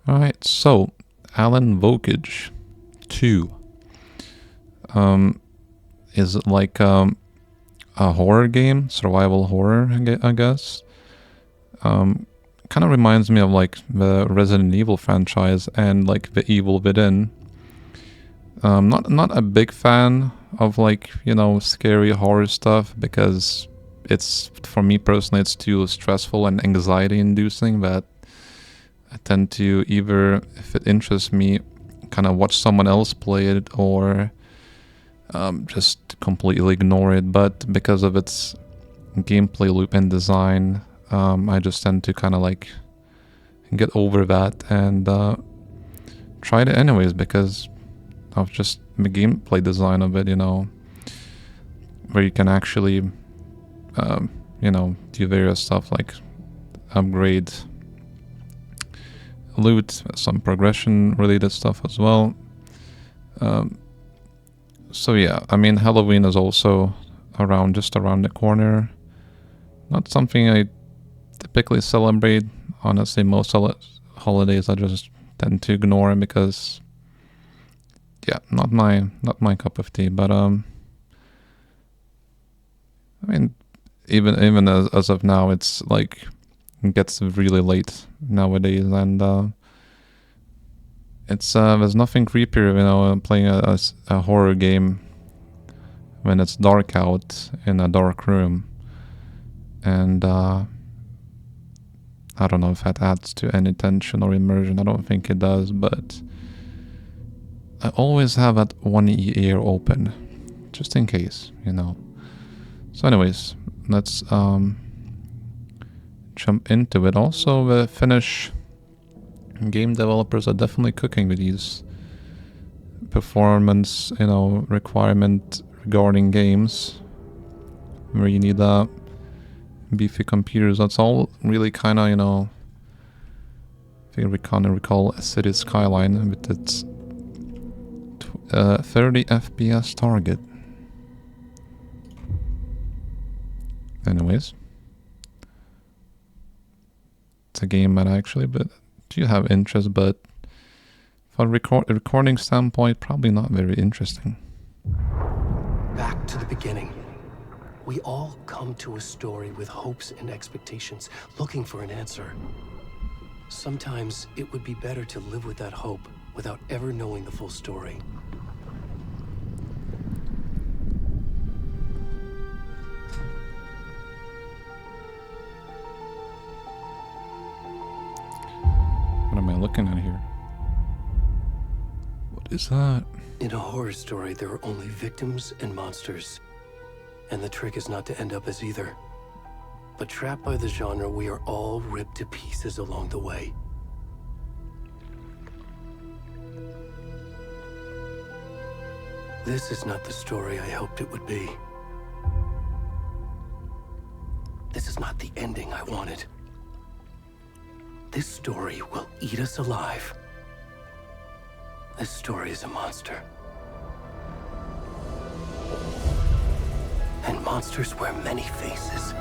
Alright, so Alan Wokege 2 is it like a horror game, survival horror, I guess. Kind of reminds me of like the Resident Evil franchise and like the Evil Within. Not a big fan of like, you know, scary horror stuff because it's, for me personally, it's too stressful and anxiety inducing that I tend to either, if it interests me, kind of watch someone else play it or just completely ignore it. But because of its gameplay loop and design, I just tend to kind of like get over that and try it anyways because of just the gameplay design of it, you know, where you can actually, you know, do various stuff like upgrade loot, some progression related stuff as well. So yeah, I mean, Halloween is also just around the corner. Not something I typically celebrate. Honestly, most holidays I just tend to ignore because, yeah, not my cup of tea. But I mean, even as of now, it's like it gets really late nowadays, and it's there's nothing creepier, you know, playing a horror game when it's dark out in a dark room, and I don't know if that adds to any tension or immersion. I don't think it does, but I always have that one ear open, just in case, you know. So anyways, let's jump into it. Also, the Finnish game developers are definitely cooking with these performance, you know, requirement regarding games where you need beefy computers. That's all really kind of, you know, I think we kind of recall a City Skyline with its 30 FPS target. Anyways, it's a game that I actually do have interest, but for a recording standpoint, probably not very interesting. Back to the beginning. We all come to a story with hopes and expectations, looking for an answer. Sometimes it would be better to live with that hope without ever knowing the full story. What am I looking at here? What is that? In a horror story, there are only victims and monsters. And the trick is not to end up as either. But trapped by the genre, we are all ripped to pieces along the way. This is not the story I hoped it would be. This is not the ending I wanted. This story will eat us alive. This story is a monster. And monsters wear many faces.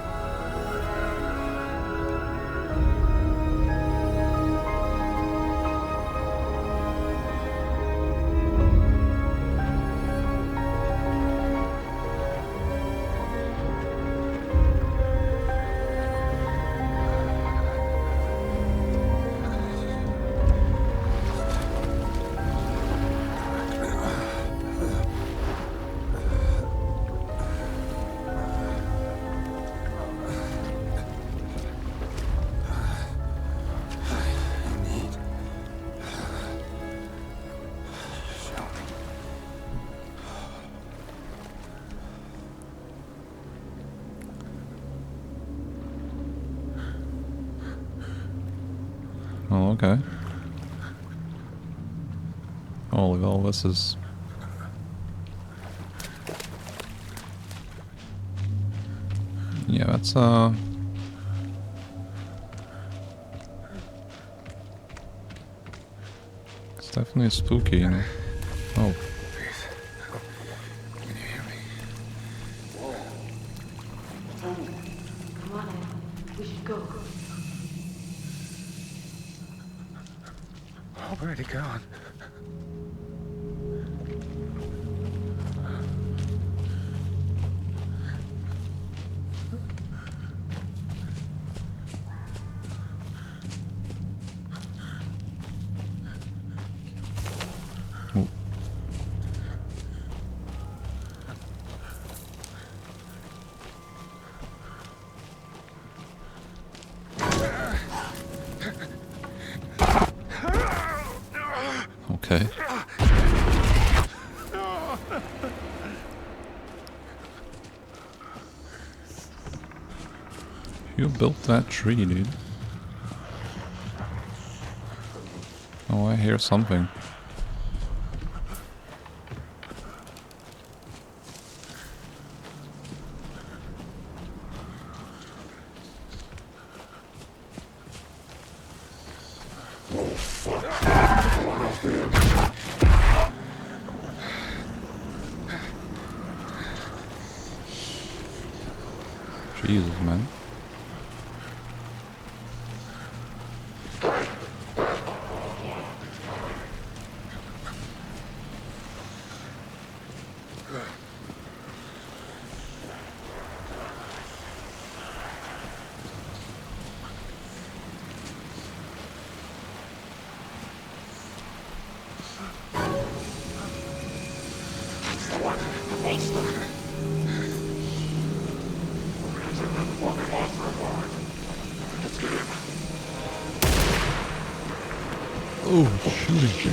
Oh, okay. Holy well, this is... Yeah, that's it's definitely spooky, you know. Oh. Can you hear me? Come on, Alan. We should go. Already gone. Oh. Okay. You built that tree, dude. Oh, I hear something. Jesus, man. Oh, shooting.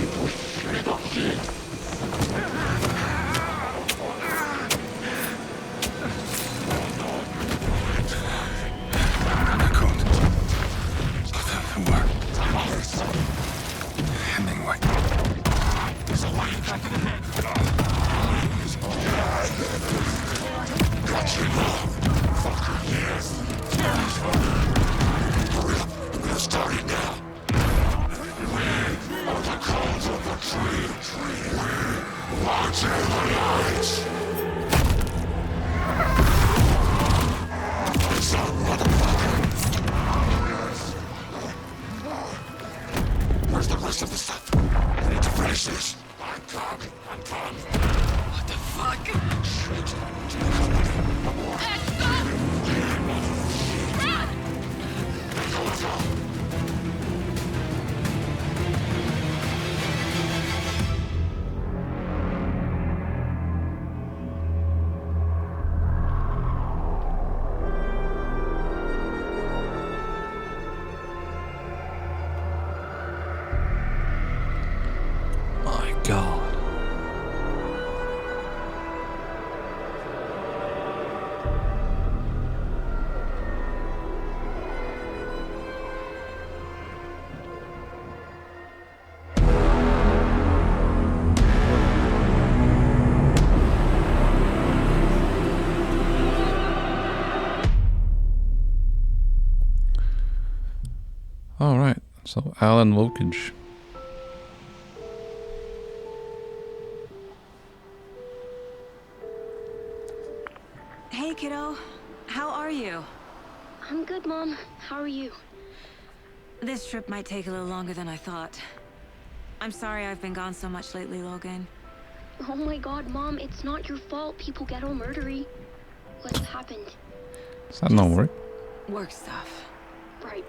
Where's the rest of the stuff? I need to finish this. I'm done. What the fuck? Shit. My God. All right. So Alan Wokege. Hey, kiddo. How are you? I'm good, Mom. How are you? This trip might take a little longer than I thought. I'm sorry I've been gone so much lately, Logan. Oh my god, Mom, it's not your fault people get all murdery. What happened? Is that not work? Work stuff. Right.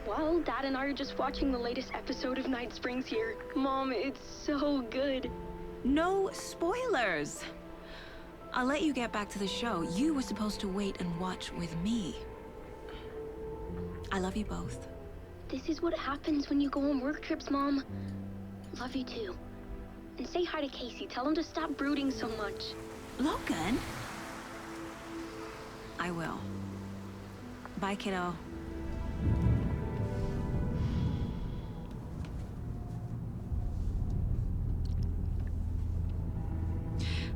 Well, Dad and I are just watching the latest episode of Night Springs here. Mom, it's so good. No spoilers! I'll let you get back to the show. You were supposed to wait and watch with me. I love you both. This is what happens when you go on work trips, Mom. Love you too. And say hi to Casey. Tell him to stop brooding so much. Logan? I will. Bye, kiddo.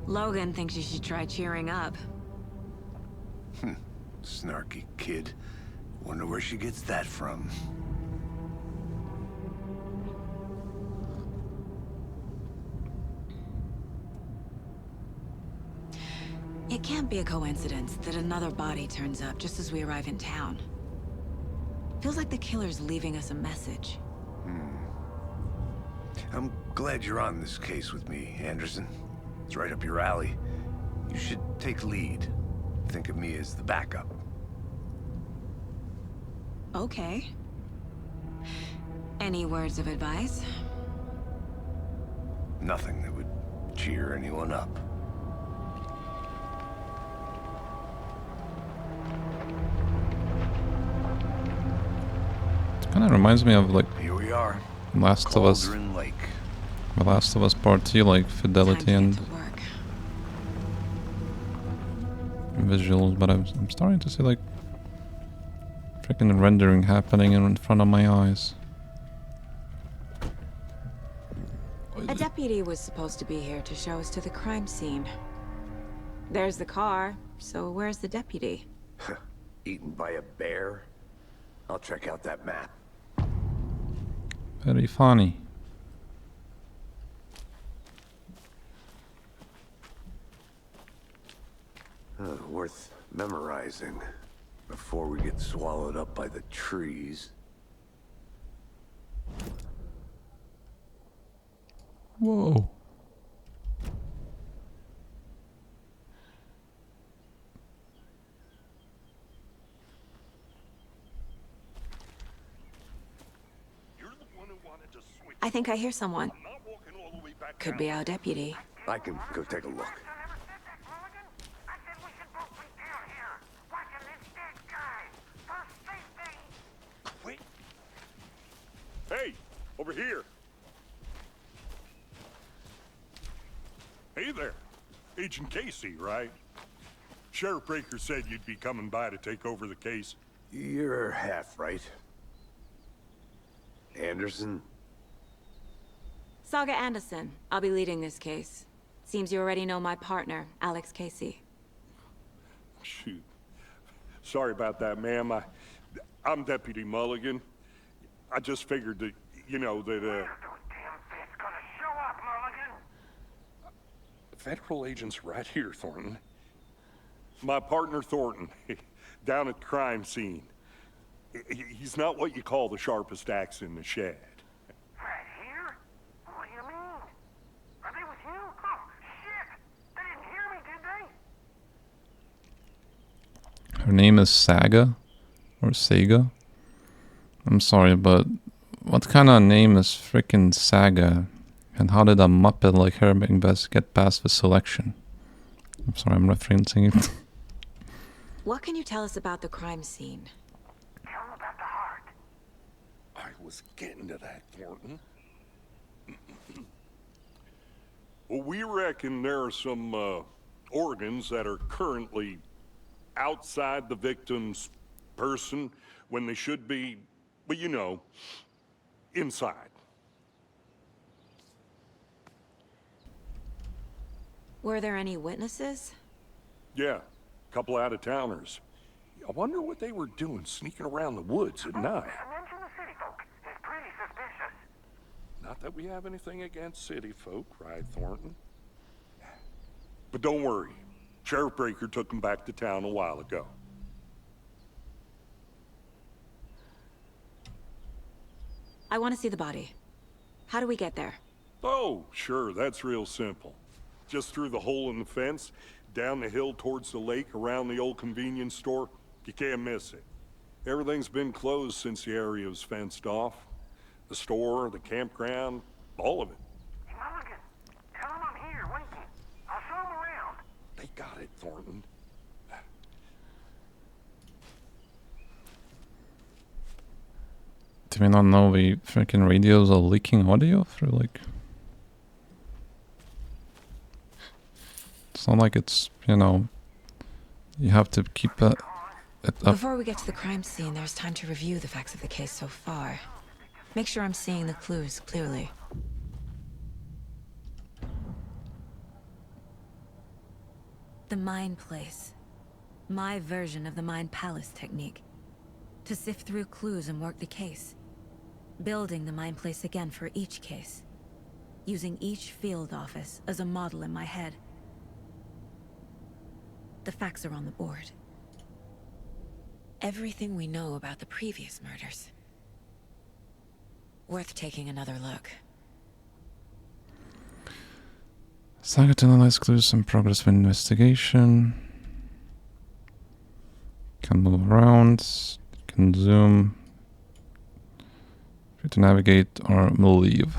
Logan thinks you should try cheering up. Snarky kid. Wonder where she gets that from. It can't be a coincidence that another body turns up just as we arrive in town. Feels like the killer's leaving us a message. I'm glad you're on this case with me, Anderson. It's right up your alley. You should take lead. Think of me as the backup. Okay. Any words of advice? Nothing that would cheer anyone up. Kind of reminds me of like Here we are. Last of Us, Cauldron Lake. The Last of Us Part 2, like fidelity and Work. visuals, but I'm starting to see like freaking rendering happening in front of my eyes. A deputy was supposed to be here to show us to the crime scene. There's the car, so where's the deputy? Eaten by a bear? I'll check out that map. Very funny. Worth memorizing before we get swallowed up by the trees. Whoa. I think I hear someone. Could be our deputy. I can go take a look. Hey, over here. Hey there. Agent Casey, right? Sheriff Breaker said you'd be coming by to take over the case. You're half right. Anderson? Saga Anderson. I'll be leading this case. Seems you already know my partner, Alex Casey. Shoot. Sorry about that, ma'am. I'm Deputy Mulligan. I just figured that, you know, that, Federal agent's right here, Thornton. My partner, Thornton, down at the crime scene. He's not what you call the sharpest axe in the shed. Right here? What do you mean? Are they with you? Oh, shit! They didn't hear me, did they? Her name is Saga or Sega. I'm sorry, but what kind of name is frickin' Saga? And how did a muppet like her get past the selection? I'm sorry, I'm referencing it. What can you tell us about the crime scene? Tell them about the heart. I was getting to that, Thornton. Well, we reckon there are some organs that are currently outside the victim's person when they should be, well, you know, inside. Were there any witnesses? Yeah, a couple out-of-towners. I wonder what they were doing sneaking around the woods at night. Mention the city folk. It's pretty suspicious. Not that we have anything against city folk, right, Thornton? But don't worry. Sheriff Breaker took them back to town a while ago. I want to see the body. How do we get there? Oh, sure, that's real simple. Just through the hole in the fence, down the hill towards the lake, around the old convenience store. You can't miss it. Everything's been closed since the area was fenced off. The store, the campground, all of it. Hey, Mulligan, tell them I'm here, waiting. I'll show them around. They got it, Thornton. Do we not know the freaking radios are leaking audio through like... It's not like it's, you know, you have to keep it up. Before we get to the crime scene, there's time to review the facts of the case so far. Make sure I'm seeing the clues clearly. The Mind Place. My version of the Mind Palace technique. To sift through clues and work the case. Building the Mind Place again for each case. Using each field office as a model in my head. The facts are on the board. Everything we know about the previous murders. Worth taking another look. Saga to analyze clues and progress of investigation. Can move around. Can zoom. Free to navigate or leave.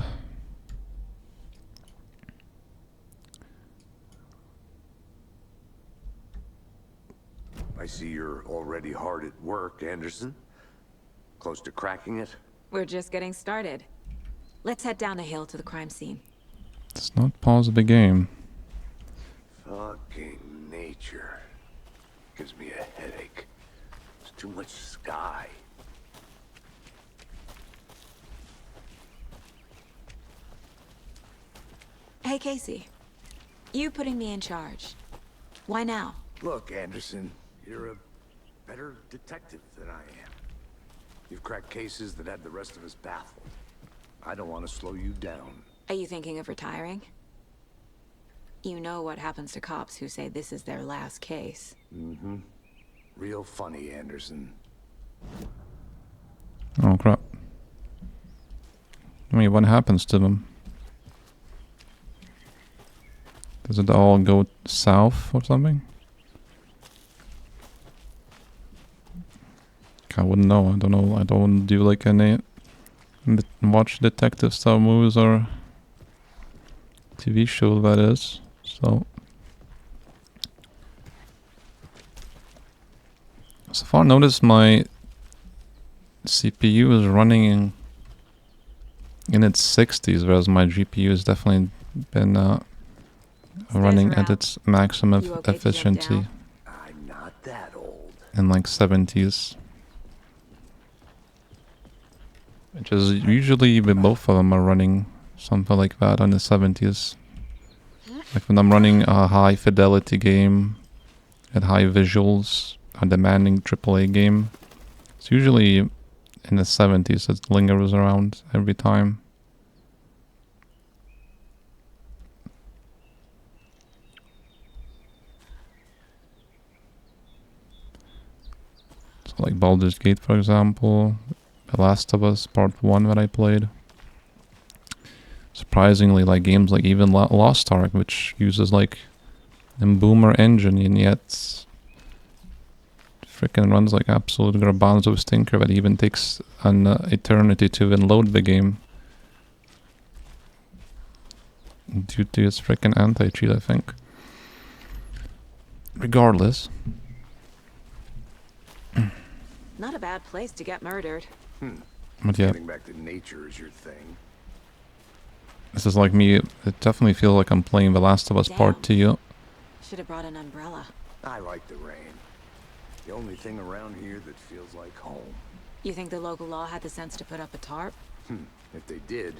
I see you're already hard at work, Anderson. Close to cracking it? We're just getting started. Let's head down the hill to the crime scene. Let's not pause the game. Fucking nature. Gives me a headache. There's too much sky. Hey, Casey. You putting me in charge. Why now? Look, Anderson, you're a better detective than I am. You've cracked cases that had the rest of us baffled. I don't want to slow you down. Are you thinking of retiring? You know what happens to cops who say this is their last case. Mm-hmm. Real funny, Anderson. Oh crap. I mean, what happens to them? Does it all go south or something? I wouldn't know. I don't know. I don't do like any watch detective style movies or TV show, that is. So far, notice my CPU is running in its 60s, whereas my GPU has definitely been running at its maximum efficiency I'm not that old. in like 70s. Which is usually both of them are running something like that on the 70s. Like when I'm running a high fidelity game at high visuals, a demanding AAA game, it's usually in the 70s. It lingers around every time. So like Baldur's Gate, for example, The Last of Us Part 1 that I played. Surprisingly, like games like even Lost Ark, which uses like a boomer engine, and yet freaking runs like absolute garbanzo stinker that even takes an eternity to even load the game due to its freaking anti-cheat, I think. Regardless. Not a bad place to get murdered. But yeah, Getting back to nature is your thing. this is like me. It definitely feels like I'm playing The Last of Us Part 2. Should have brought an umbrella. I like the rain. The only thing around here that feels like home. You think the local law had the sense to put up a tarp? If they did,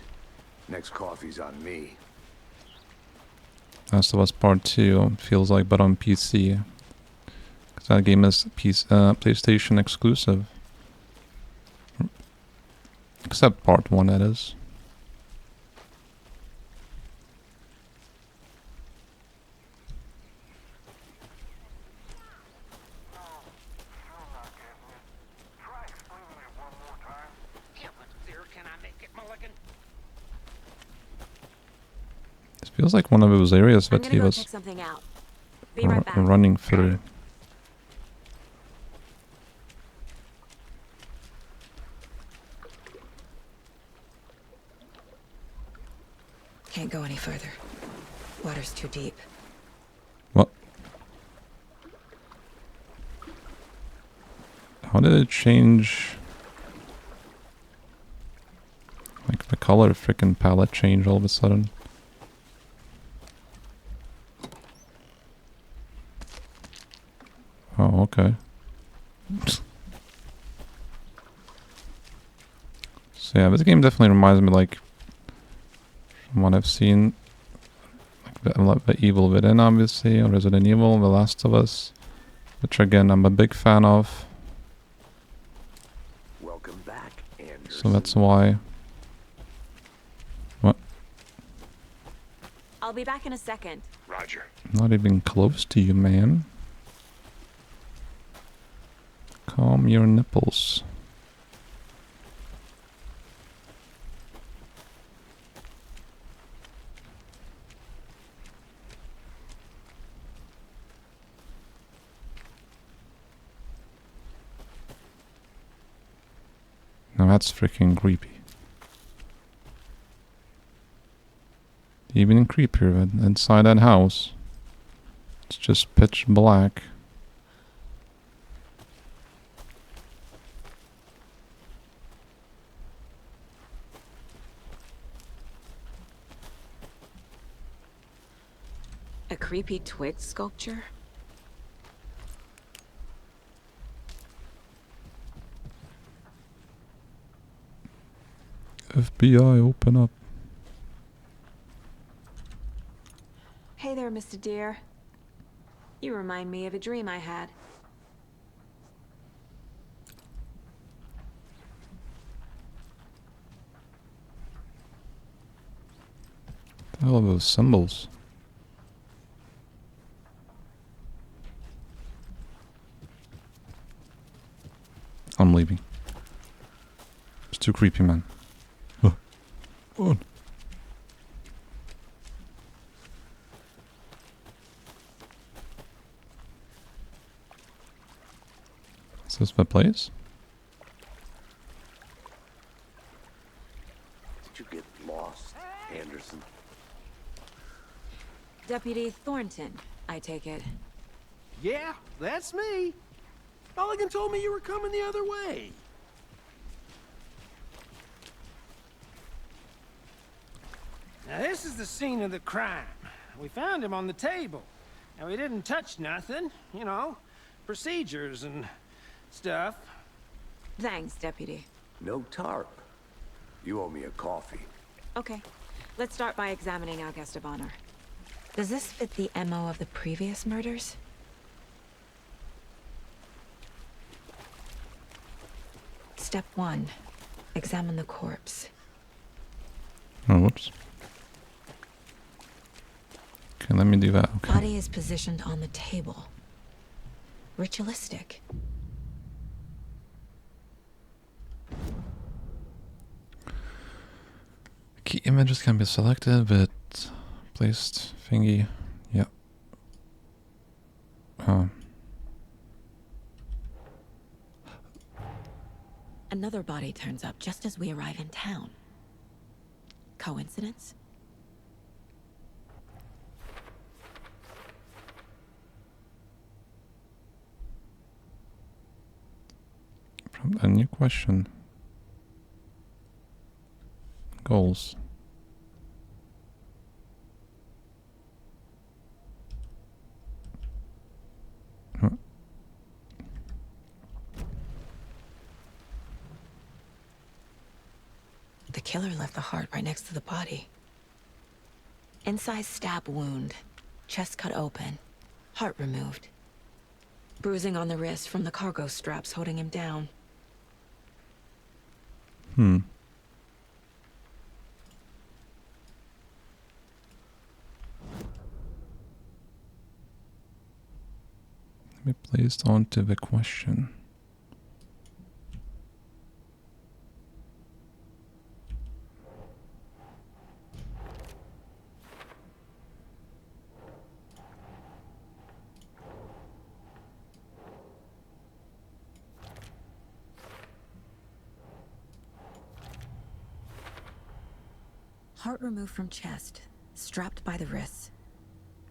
next coffee's on me. Last of Us Part 2 feels like, but on PC. Because that game is PlayStation exclusive. Except Part 1, that is. This feels like one of those areas that he was running through. Can't go any further. Water's too deep. What? How did it change? Like the color freaking palette changed all of a sudden. Oh, okay. So yeah, this game definitely reminds me, like, from what I've seen, like the Evil Within, obviously, or Resident Evil, The Last of Us, which again I'm a big fan of. Welcome back, Anderson. So that's why. What? I'll be back in a second. Roger. Not even close to you, man. Calm your nipples. That's freaking creepy. Even creepier than inside that house. It's just pitch black. A creepy twig sculpture? FBI, open up. Hey there, Mr. Deer. You remind me of a dream I had. What the hell are those symbols? I'm leaving. It's too creepy, man. Oh. Is this my place? Did you get lost, Anderson? Deputy Thornton, I take it. Yeah, that's me. Mulligan told me you were coming the other way. Now this is the scene of the crime. We found him on the table. And we didn't touch nothing, you know, procedures and stuff. Thanks, Deputy. No tarp. You owe me a coffee. Okay, let's start by examining our guest of honor. Does this fit the MO of the previous murders? Step 1. Examine the corpse. Oh, whoops. Okay, let me do that. Okay. Body is positioned on the table. Ritualistic. Key images can be selected, but placed thingy. Yep. Another body turns up just as we arrive in town. Coincidence? A new question. Goals. The killer left the heart right next to the body. Incised stab wound. Chest cut open. Heart removed. Bruising on the wrist from the cargo straps holding him down. Let me place onto the question. Heart removed from chest, strapped by the wrists.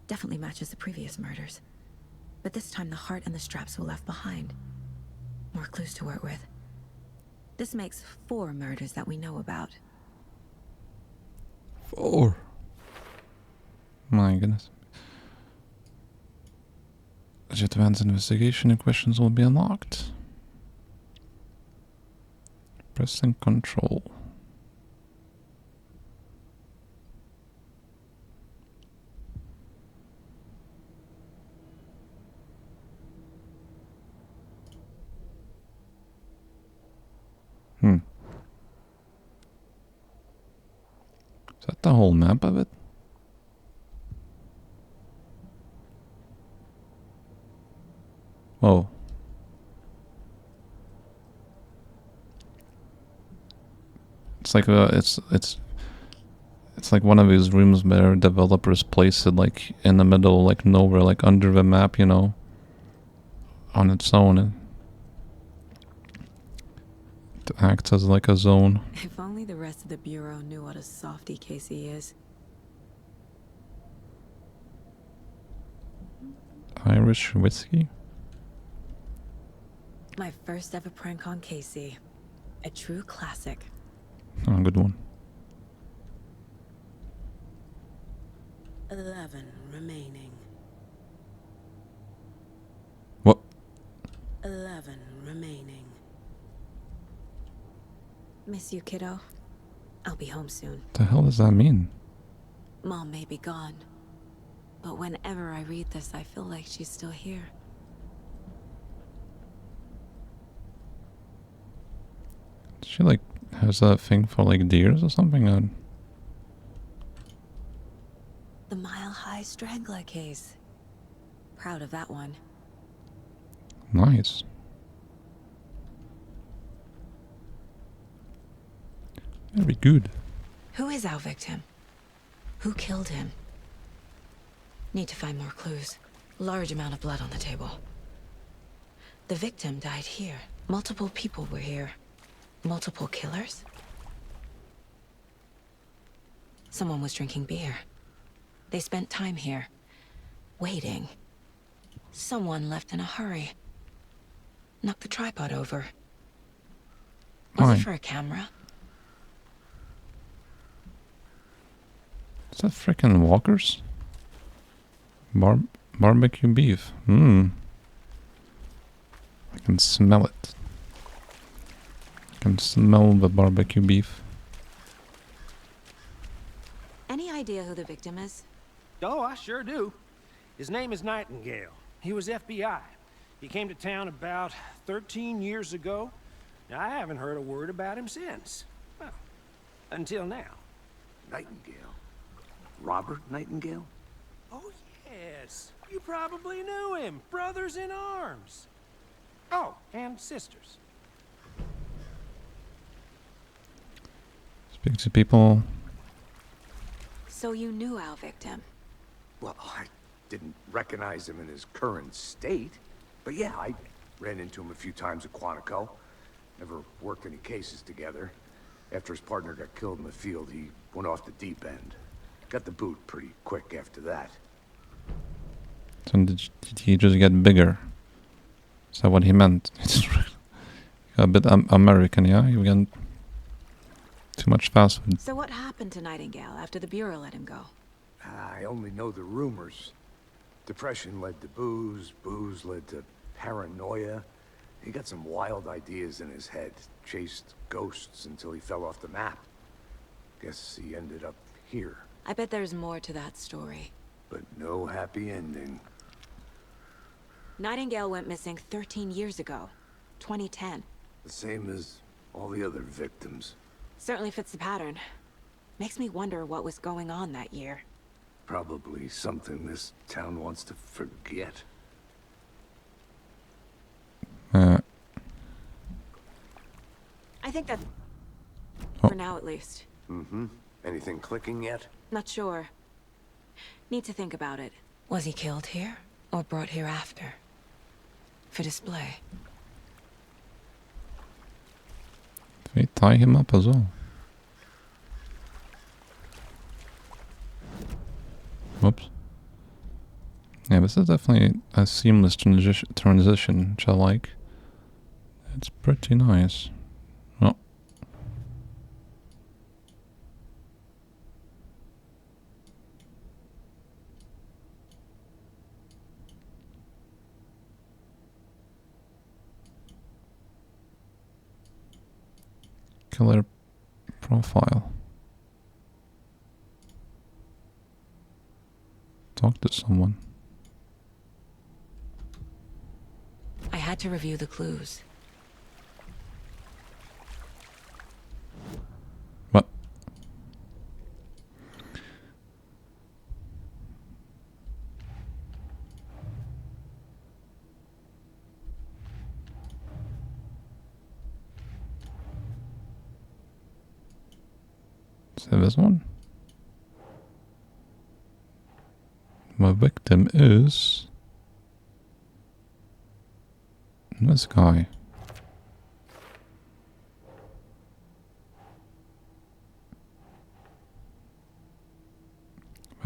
Definitely matches the previous murders. But this time the heart and the straps were left behind. More clues to work with. This makes 4 murders that we know about. 4. My goodness. As you advance investigation, new questions will be unlocked. Pressing control. Is that the whole map of it? Whoa. It's like it's like one of these rooms where developers place it like in the middle, like nowhere, like under the map, you know, on its own. to act as like a zone. If only the rest of the Bureau knew what a softy Casey is. Irish whiskey? My first ever prank on Casey. A true classic. Oh, good one. 11 remaining. What? 11 remaining. Miss you, kiddo. I'll be home soon. The hell does that mean? Mom may be gone, but whenever I read this, I feel like she's still here. She like has a thing for like deers or something? The Mile High Strangler case. Proud of that one. Nice. Very good. Who is our victim? Who killed him? Need to find more clues. Large amount of blood on the table. The victim died here. Multiple people were here. Multiple killers? Someone was drinking beer. They spent time here. Waiting. Someone left in a hurry. Knocked the tripod over. Was Why? it for a camera? Is that frickin' Walkers? Barbecue beef. I can smell it. I can smell the barbecue beef. Any idea who the victim is? Oh, I sure do. His name is Nightingale. He was FBI. He came to town about 13 years ago. I haven't heard a word about him since. Well, until now. Nightingale? Robert Nightingale? Oh, yes. You probably knew him. Brothers in arms. Oh, and sisters. Speak to people. So you knew our victim. Well, I didn't recognize him in his current state. But yeah, I ran into him a few times at Quantico. Never worked any cases together. After his partner got killed in the field, he went off the deep end. Got the boot pretty quick after that. So did he just get bigger? Is that what he meant? A bit American, yeah? You get too much fast food. So what happened to Nightingale after the Bureau let him go? I only know the rumors. Depression led to booze, booze led to paranoia. He got some wild ideas in his head, chased ghosts until he fell off the map. Guess he ended up here, I bet there's more to that story. but no happy ending. Nightingale went missing 13 years ago. 2010. The same as all the other victims. Certainly fits the pattern. Makes me wonder what was going on that year. Probably something this town wants to forget. I think that... Oh. For now, at least. Mm-hmm. Anything clicking yet? Not sure. Need to think about it. Was he killed here or brought here after? For display. They tie him up as well. Whoops. Yeah, this is definitely a seamless transition, which I like. It's pretty nice. Oh. Killer profile. Talk to someone. I had to review the clues. What? Is it this one? My victim is this guy.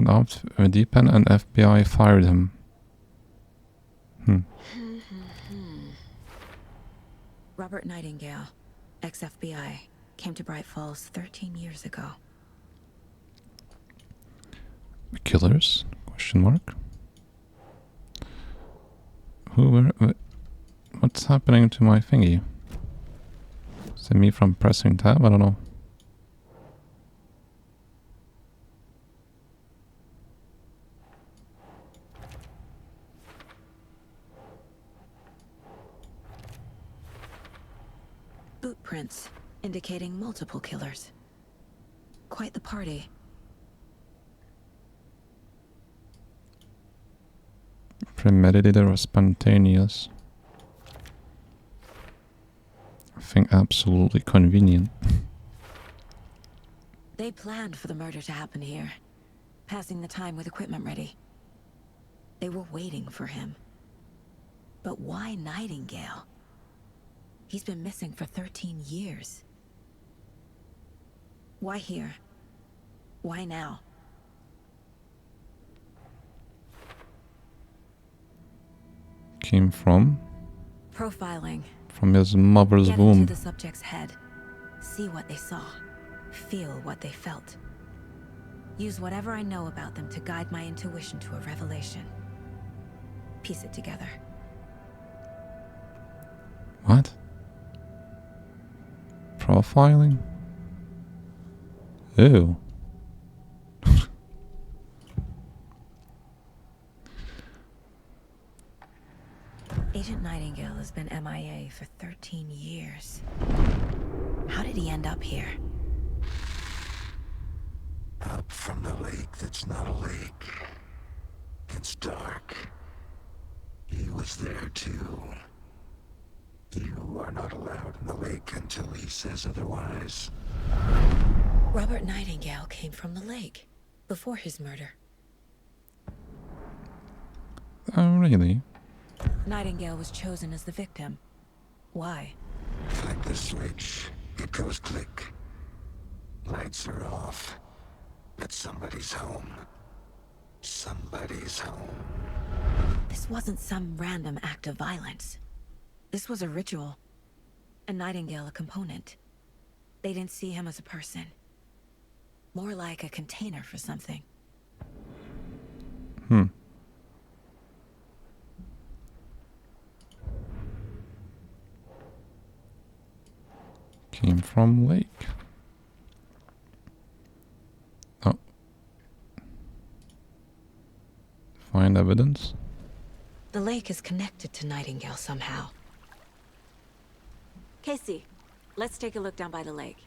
An DPN and FBI fired him. Robert Nightingale, ex-FBI, came to Bright Falls 13 years ago. The killers? Question mark. What's happening to my thingy? Is it me from pressing tab? I don't know. Boot prints indicating multiple killers. Quite the party. Premeditated or spontaneous? I think absolutely convenient. They planned for the murder to happen here, passing the time with equipment ready. They were waiting for him. But why Nightingale? He's been missing for 13 years. Why here? Why now? Came from? Profiling. From his mother's Get womb. into the subject's head. See what they saw. Feel what they felt. Use whatever I know about them to guide my intuition to a revelation. Piece it together. What? Profiling? Ew. Agent Nightingale has been MIA for 13 years. How did he end up here? Up from the lake that's not a lake. It's dark. He was there too. You are not allowed in the lake until he says otherwise. Robert Nightingale came from the lake, before his murder. Oh, really? Nightingale was chosen as the victim. Why? Flick the switch. It goes click. Lights are off. But somebody's home. Somebody's home. This wasn't some random act of violence. This was a ritual. And Nightingale a component. They didn't see him as a person. More like a container for something. Came from lake. Oh. Find evidence? The lake is connected to Nightingale somehow. Casey, let's take a look down by the lake.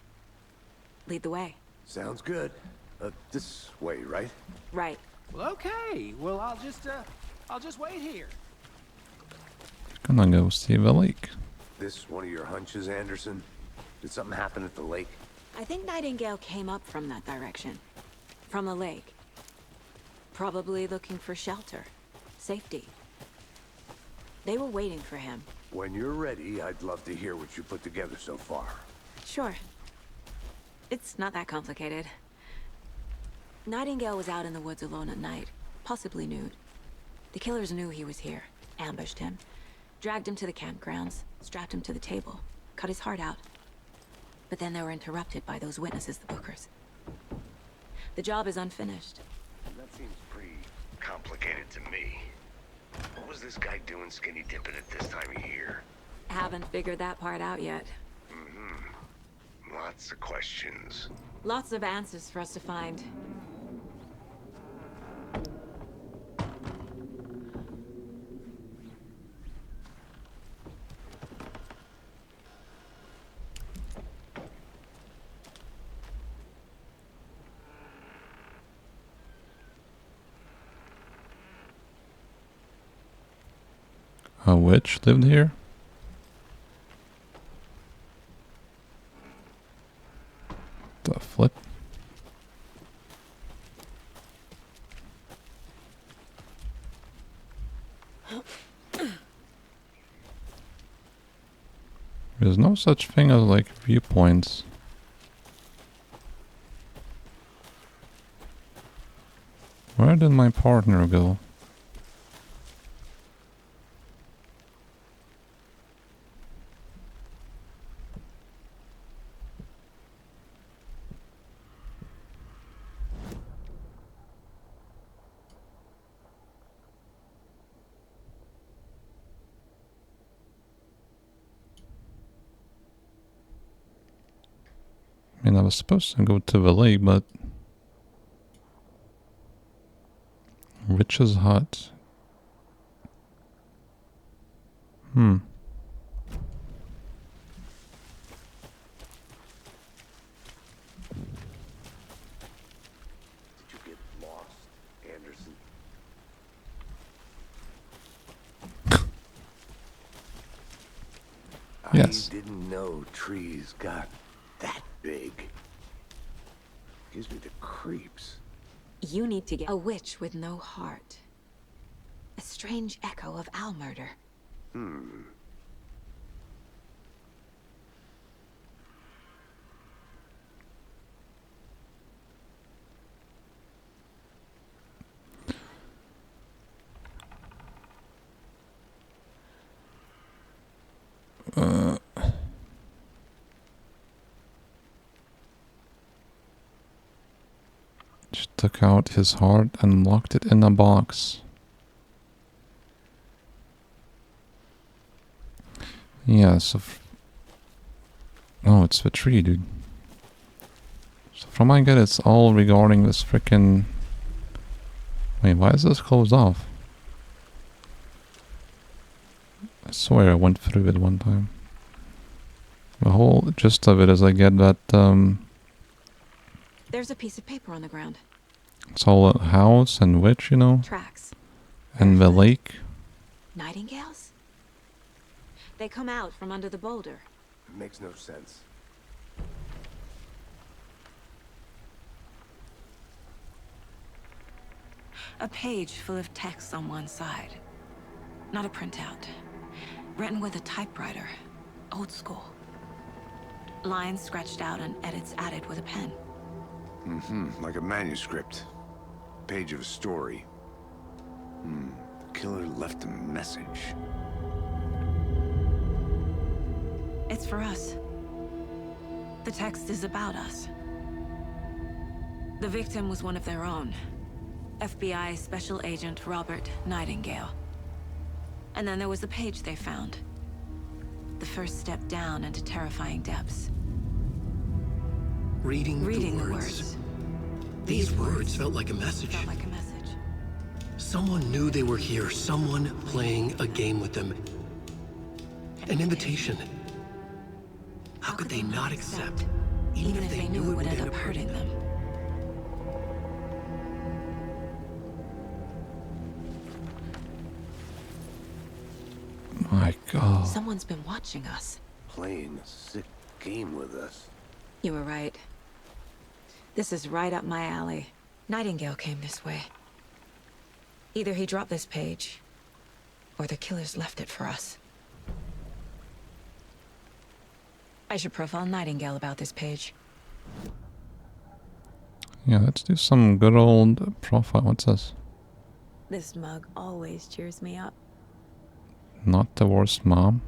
Lead the way. Sounds good. This way, right? Right. Well, okay. Well, I'll just wait here. Gonna go see the lake. This one of your hunches, Anderson? Did something happen at the lake? I think Nightingale came up from that direction. From the lake. Probably looking for shelter. Safety. They were waiting for him. When you're ready, I'd love to hear what you put together so far. Sure. It's not that complicated. Nightingale was out in the woods alone at night, possibly nude. The killers knew he was here, ambushed him, dragged him to the campgrounds, strapped him to the table, cut his heart out. But then they were interrupted by those witnesses, the Bookers. The job is unfinished. That seems pretty complicated to me. What was this guy doing skinny dipping at this time of year? Haven't figured that part out yet. Lots of questions. Lots of answers for us to find. A witch lived here? The flip? There's no such thing as like viewpoints. Where did my partner go? I mean, I was supposed to go to the lake, but... Witch's hut. Hmm. Did you get lost, Anderson? Yes. I didn't know trees got that big. Gives me the creeps. You need to get a witch with no heart. A strange echo of Al murder. Just took out his heart and locked it in a box. Yeah, so... Oh, it's the tree, dude. So from my get, it's all regarding this frickin'... Wait, why is this closed off? I swear I went through it one time. The whole gist of it is I get that, There's a piece of paper on the ground. it's all a house and witch, you know? Tracks. And the lake. Nightingales? They come out from under the boulder. It makes no sense. A page full of text on one side. Not a printout. Written with a typewriter. Old school. Lines scratched out and edits added with a pen. Like a manuscript. Page of a story. The killer left a message. It's for us. The text is about us. The victim was one of their own. FBI Special Agent Robert Nightingale. And then there was the page they found. The first step down into terrifying depths. Reading Reading the words. These words felt like a message. Felt like a message. Someone knew they were here. Someone playing a game with them. An invitation. How could they not accept? Even if they knew it would end up hurting them. My God. Someone's been watching us. Playing a sick game with us. You were right. This is right up my alley. Nightingale came this way. Either he dropped this page, or the killers left it for us. I should profile Nightingale about this page. Yeah, let's do some good old profile. What's this? This mug always cheers me up. Not the worst mom.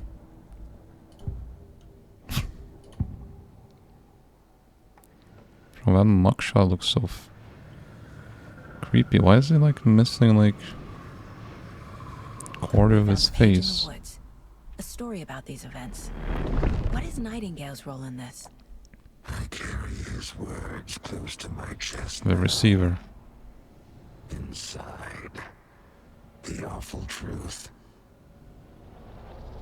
Oh, that mugshot looks so creepy. Why is he like missing like quarter of his Page in the face? woods. A story about these events. What is Nightingale's role in this? I carry his words close to my chest. The receiver. Inside, the awful truth.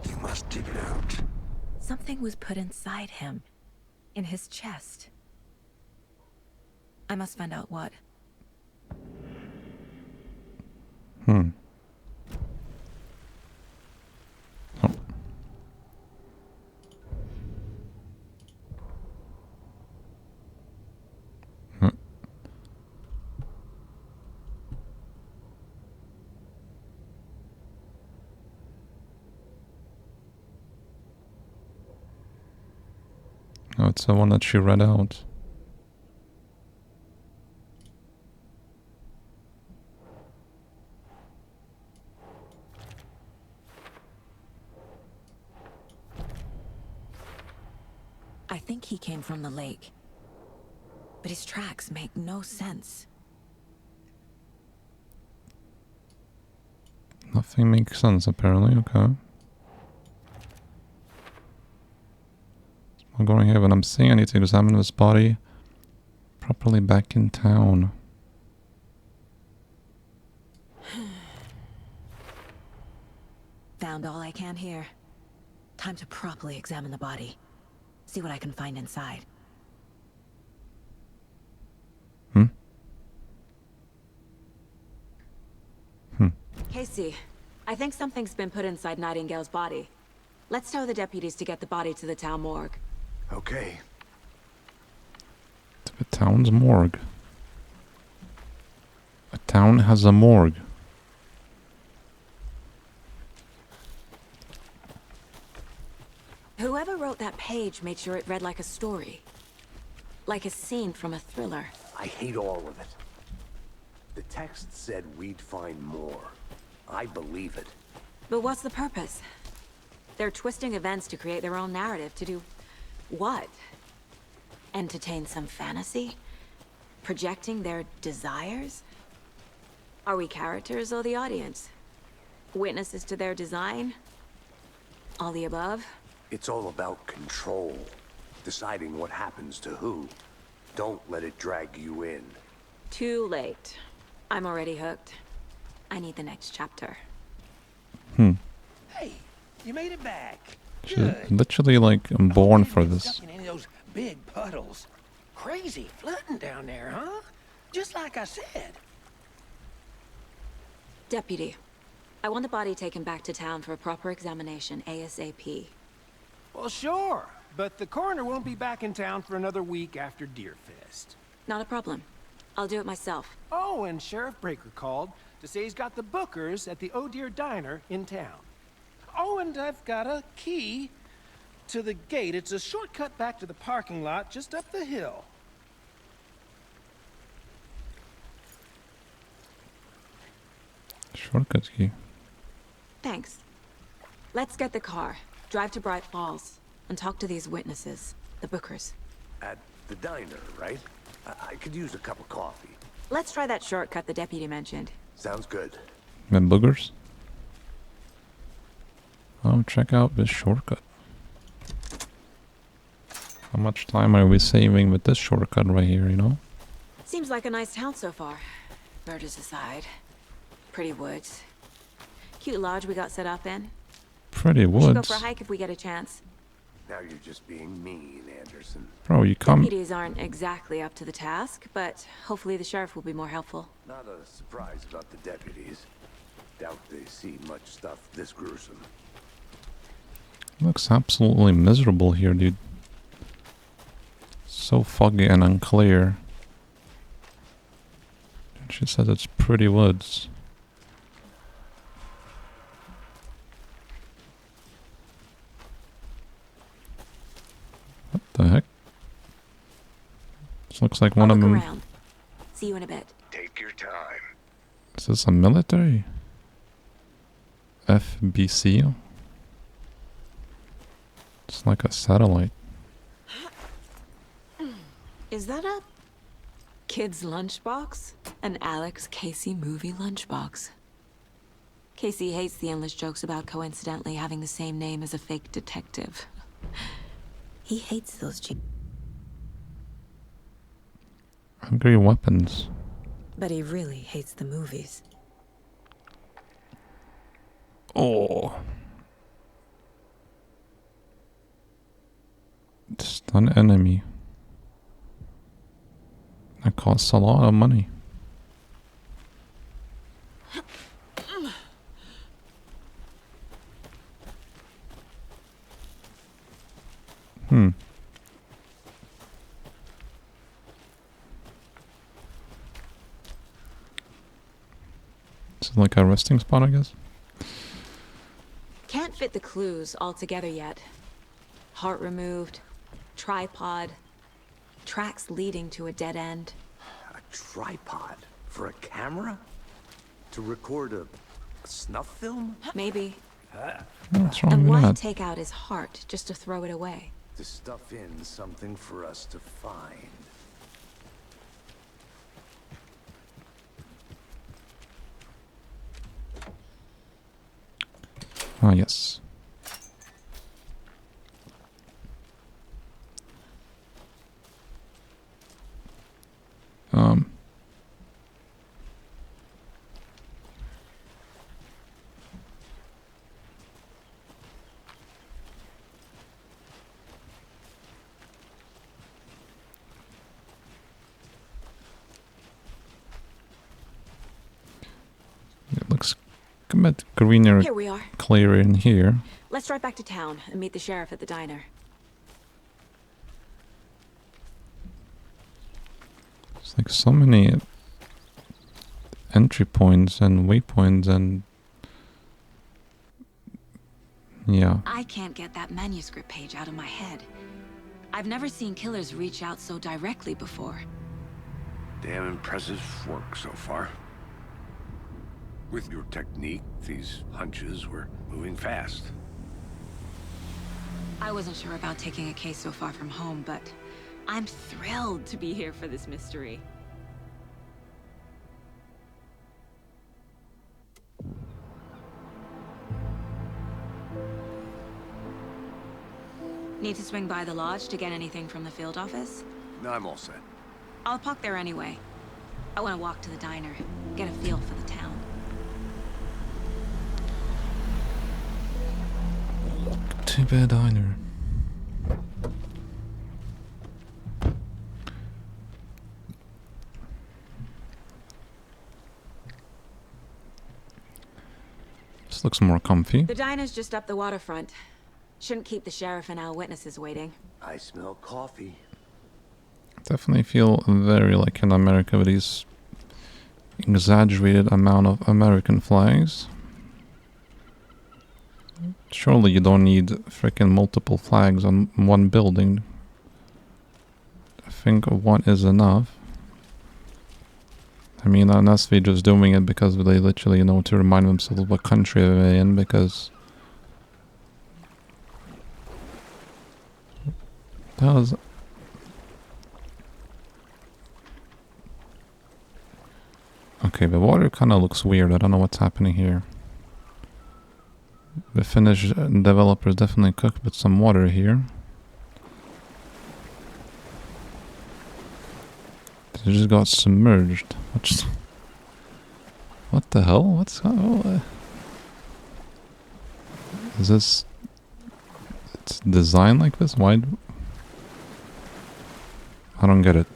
You must dig it out. Something was put inside him. In his chest. I must find out what. Hmm. Oh. Huh. Oh, it's the one that she read out. think he came from the lake. But his tracks make no sense. Nothing makes sense, apparently. Okay. I'm going here when I'm saying I need to examine this body properly back in town. Found all I can here. Time to properly examine the body. See what I can find inside. Casey, I think something's been put inside Nightingale's body. Let's tell the deputies to get the body to the town morgue. Okay. To the town's morgue. A town has a morgue. Whoever wrote that page made sure it read like a story. Like a scene from a thriller. I hate all of it. The text said we'd find more. I believe it. But what's the purpose? They're twisting events to create their own narrative to do what? Entertain some fantasy? Projecting their desires? Are we characters or the audience? Witnesses to their design? All the above? It's all about control. Deciding what happens to who. Don't let it drag you in. Too late. I'm already hooked. I need the next chapter. Hey, you made it back. She's literally like, I'm born for this. Stuck in any of those big puddles. Crazy flooding down there, huh? Just like I said. Deputy, I want the body taken back to town for a proper examination ASAP. Well, sure. But the coroner won't be back in town for another week after Deerfest. Not a problem. I'll do it myself. Oh, and Sheriff Breaker called to say he's got the Bookers at the Oh Dear Diner in town. Oh, and I've got a key to the gate. It's a shortcut back to the parking lot just up the hill. Shortcut key. Thanks. Let's get the car, drive to Bright Falls, and talk to these witnesses, the Bookers. At the diner, right? I could use a cup of coffee. Let's try that shortcut the deputy mentioned. Sounds good. And boogers? Oh, check out this shortcut. How much time are we saving with this shortcut right here, you know? Seems like a nice town so far. Murders aside. Pretty woods. Cute lodge we got set up in. Pretty We should go woods. for a hike if we get a chance. Now you're just being mean, Anderson. Bro, you come... Deputies aren't exactly up to the task, but hopefully the sheriff will be more helpful. Not a surprise about the deputies. Doubt they see much stuff this gruesome. Looks absolutely miserable here, dude. So foggy and unclear. And she said it's pretty woods. What the heck? This looks like one of them. Around. See you in a bit. Take your time. Is this a military? FBC? It's like a satellite. Is that a kid's lunchbox? An Alex Casey movie lunchbox. Casey hates the endless jokes about coincidentally having the same name as a fake detective. He hates those Hungry weapons. But he really hates the movies. Oh. Stun enemy. That costs a lot of money. This is like a resting spot, I guess. Can't fit the clues all together yet. Heart removed, tripod, tracks leading to a dead end. A tripod? For a camera? To record a snuff film? Maybe. What's wrong And with why that? take out his heart just to throw it away? to stuff in something for us to find. Ah, yes. It looks a bit greener, Here we are. clearer in here. Let's drive back to town and meet the sheriff at the diner. It's like so many entry points and waypoints and... yeah. I can't get that manuscript page out of my head. I've never seen killers reach out so directly before. Damn impressive work so far. With your technique, these hunches were moving fast. I wasn't sure about taking a case so far from home, but I'm thrilled to be here for this mystery. Need to swing by the lodge to get anything from the field office? No, I'm all set. I'll park there anyway. I want to walk to the diner, get a feel for the town. To the diner. This looks more comfy. The diner's just up the waterfront. Shouldn't keep the sheriff and our witnesses waiting. I smell coffee. Definitely feel very like in America with these exaggerated amount of American flags. Surely you don't need freaking multiple flags on one building. I think one is enough. I mean, unless they're just doing it because they literally know to remind themselves what country they're in, because... that was... okay, the water kind of looks weird. I don't know what's happening here. The Finnish developers definitely cooked with some water here. They just got submerged. What the hell? What's... oh, is this... it's designed like this? Why... I don't get it.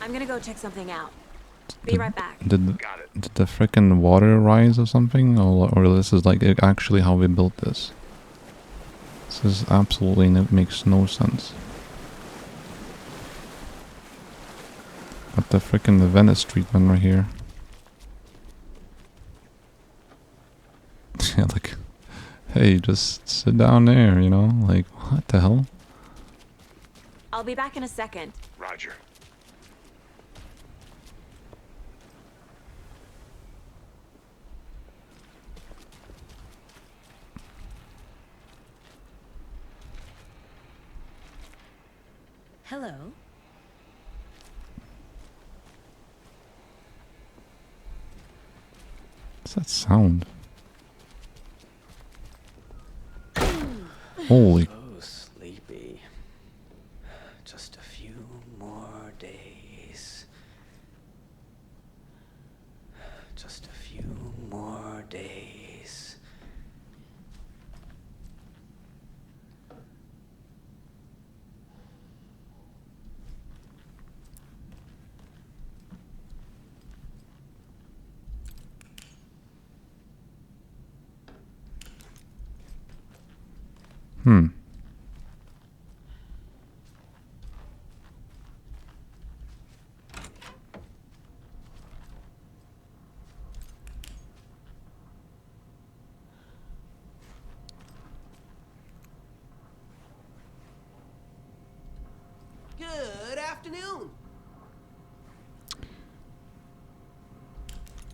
I'm gonna go check something out. Be right back. Did the frickin' water rise or something? Or this is like actually how we built this? This is absolutely makes no sense. Got the frickin' the Venice treatment right here. Yeah, like, hey, just sit down there, you know? Like, what the hell? I'll be back in a second. Roger. Hello? What's that sound? Holy... So sleepy. Just a few more days. Just a few more days. Good afternoon.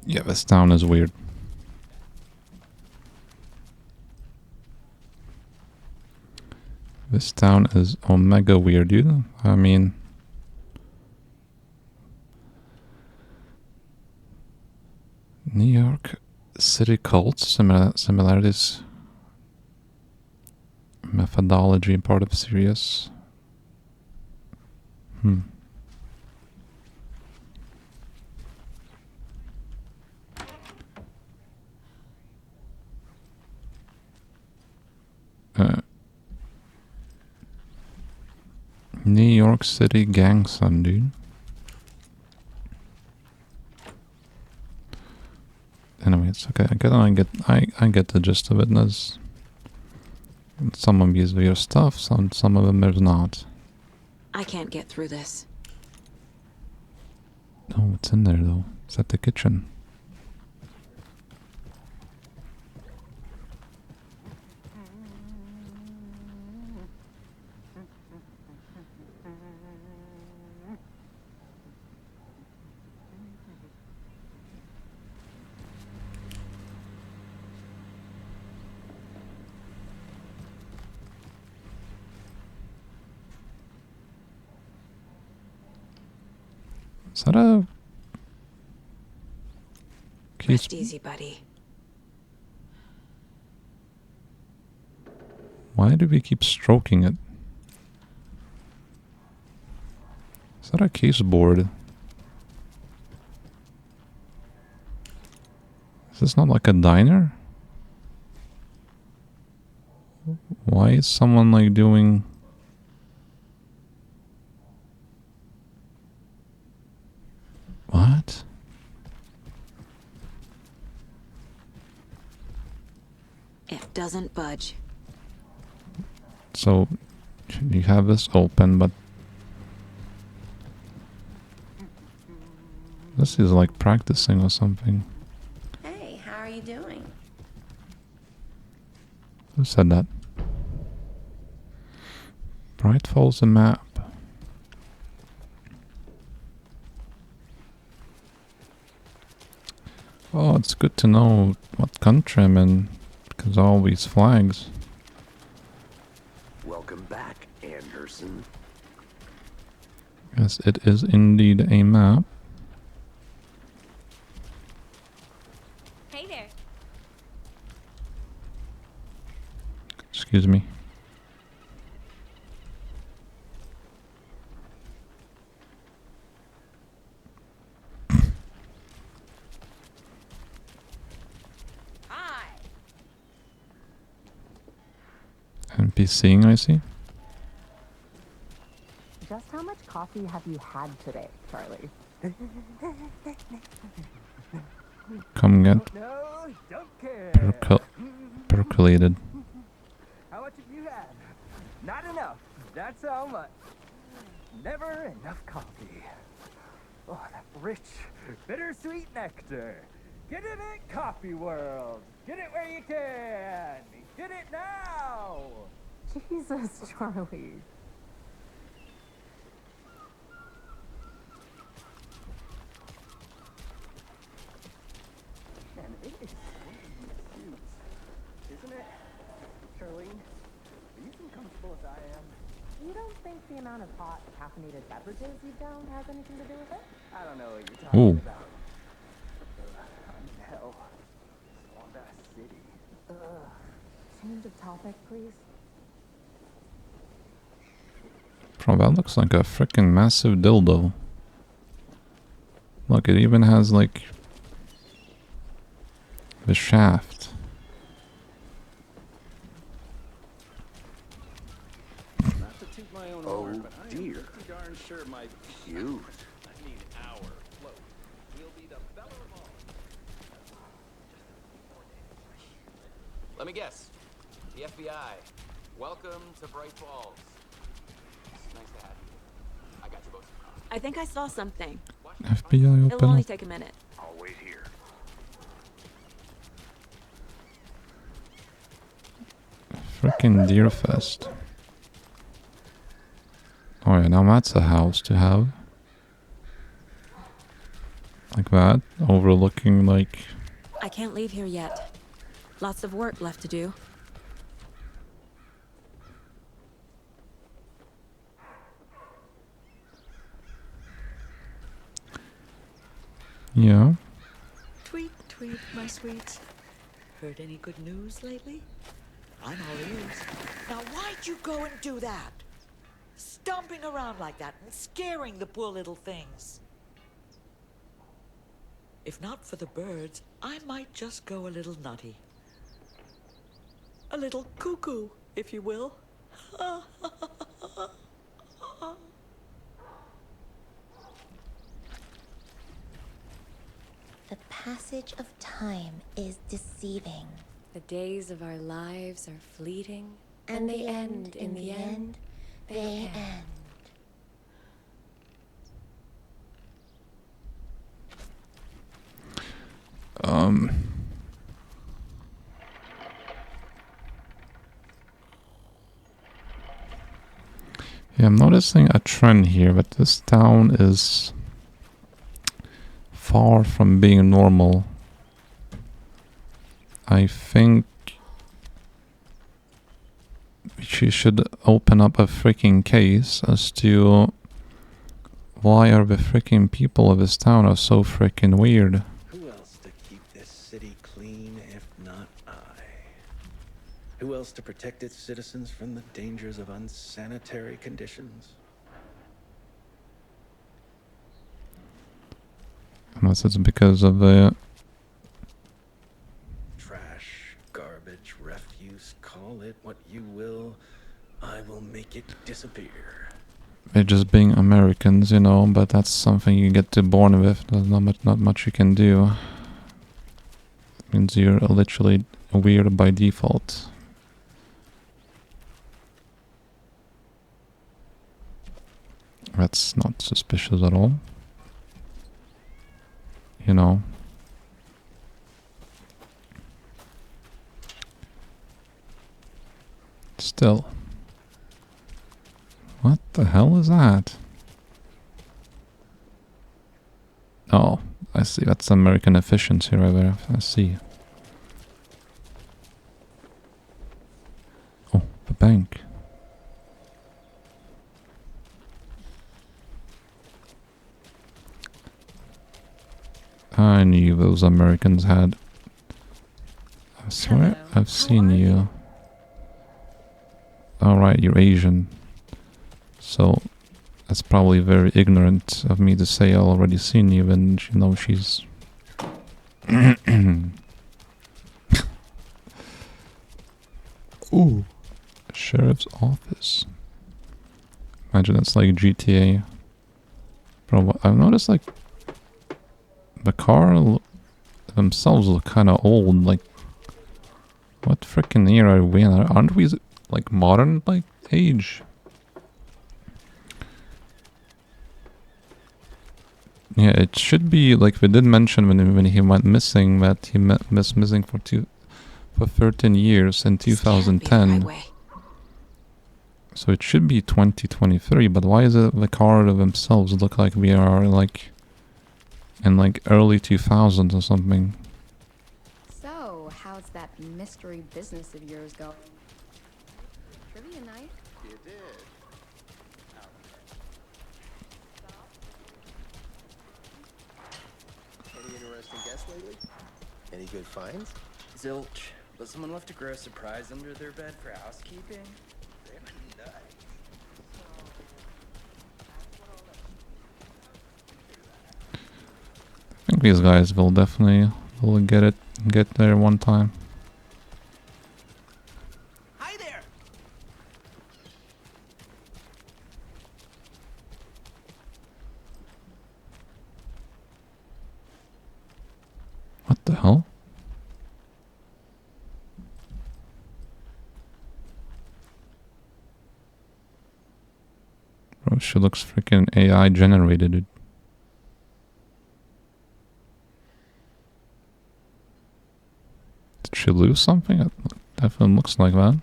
Yeah, this town is weird. This town is omega weird, dude. I mean... New York City cults, similarities, methodology, part of serious. New York City gang son, dude. Anyway, it's okay. I get the gist of it. There's some of these weird stuff, some of them there's not. I can't get through this. Oh, what's in there though? Is that the kitchen? Is that a... Rest easy, buddy. Why do we keep stroking it? Is that a case board? Is this not like a diner? Why is someone like doing... What? It doesn't budge. So, you have this open, but... This is like practicing or something. Hey, how are you doing? Who said that? Bright Falls, a map. Oh, it's good to know what country I'm in, because all these flags. Welcome back, Anderson. Yes, it is indeed a map. Hey there. Excuse me. NPCing, I see. Just how much coffee have you had today, Charlie? Come get No, don't care. percolated. How much have you had? Not enough. That's how much. Never enough coffee. Oh, that rich, bittersweet nectar. Get it at Coffee World. Get it where you can. Get it now. Jesus, Charlie. Man, it is sweet, isn't it? Charlene, are you as comfortable as I am? You don't think the amount of hot, caffeinated beverages you down has anything to do with it? I don't know what you're talking Ooh. about. I'm in hell. Swanbass City. Ugh. Change of topic, please. Bro, that looks like a freaking massive dildo. Look, it even has like the shaft. Not to toot my own horn, but I am pretty darn sure my Cute. I mean our float will be the belle of all. Let me guess. The FBI. Welcome to Bright Falls. It's nice to have you. I got you both some coffee. I think I saw something. FBI It'll open only up. take a minute. I'll wait here. Freaking Deer Fest. Oh yeah, now that's a house to have. Like that, overlooking like... I can't leave here yet. Lots of work left to do. Yeah. Tweet, tweet, my sweets. Heard any good news lately? I'm all ears. Now, why'd you go and do that? Stomping around like that and scaring the poor little things. If not for the birds, I might just go a little nutty. A little cuckoo, if you will. The passage of time is deceiving. The days of our lives are fleeting, And they end in the end. They end. Yeah, I'm noticing a trend here, but this town is far from being normal. I think she should open up a freaking case as to why are the freaking people of this town are so freaking weird. Who else to keep this city clean if not I? Who else to protect its citizens from the dangers of unsanitary conditions? Unless it's because of the Trash, garbage, refuse, call it what you will. I will make it disappear. they're just being Americans, you know, but that's something you get to born with. There's not much you can do. It means you're literally weird by default. That's not suspicious at all. You know. Still. What the hell is that? Oh, I see. That's American efficiency right there. I see. Oh, the bank. I knew those Americans had. I swear I've seen you. Alright, you're Asian. So that's probably very ignorant of me to say I already seen you when you know she's Ooh. Sheriff's office. Imagine that's like GTA. Bro, I've noticed like the car themselves look kind of old. Like, what freaking year are we in? Aren't we like modern like age? Yeah, it should be like we did mention when he went missing that he was missing for 13 years in 2010. So it should be 2023, but why is it the car themselves look like we are like in like early 2000s or something? So, how's that mystery business of yours going? Trivia night? You did. Any interesting guests lately? Any good finds? Zilch, but someone left a gross surprise under their bed for housekeeping. I think these guys will definitely get there one time. Hi there. What the hell? Bro, she looks freaking AI generated. Dude. Did she lose something? It definitely looks like that.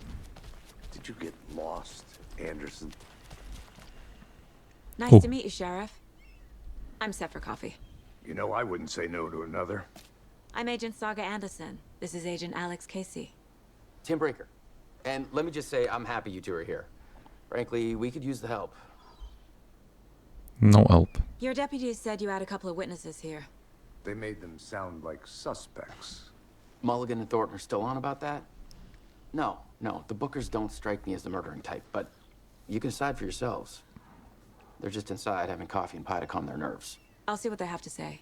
Did you get lost, Anderson? Nice to meet you, Sheriff. I'm set for coffee. You know, I wouldn't say no to another. I'm Agent Saga Anderson. This is Agent Alex Casey. Tim Brinker. And let me just say, I'm happy you two are here. Frankly, we could use the help. No help. Your deputies said you had a couple of witnesses here. They made them sound like suspects. Mulligan and Thornton are still on about that? No, the Bookers don't strike me as the murdering type, but you can decide for yourselves. They're just inside having coffee and pie to calm their nerves. I'll see what they have to say.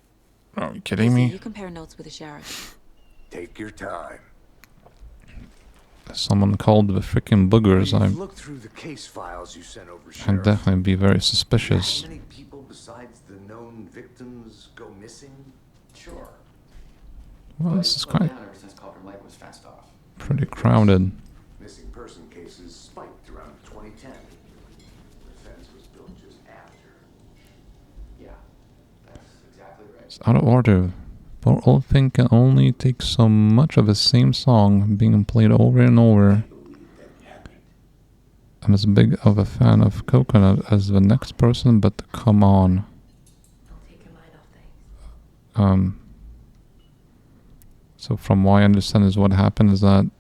Are you kidding Lucy, me? you compare notes with the sheriff. Take your time. Someone called the freaking boogers. Look through the case files you sent over, I'd Sheriff. definitely be very suspicious. How many people besides the known victims go missing? Sure. Well, this is Slowed quite down ever since Cauldron Lake was fenced off. pretty crowded. Missing person cases spiked around 2010. The fence was built just after. Yeah, that's exactly right. It's out of order. For all thing can only take so much of the same song being played over and over. I'm as big of a fan of Coconut as the next person, but come on. So from what I understand is what happened is that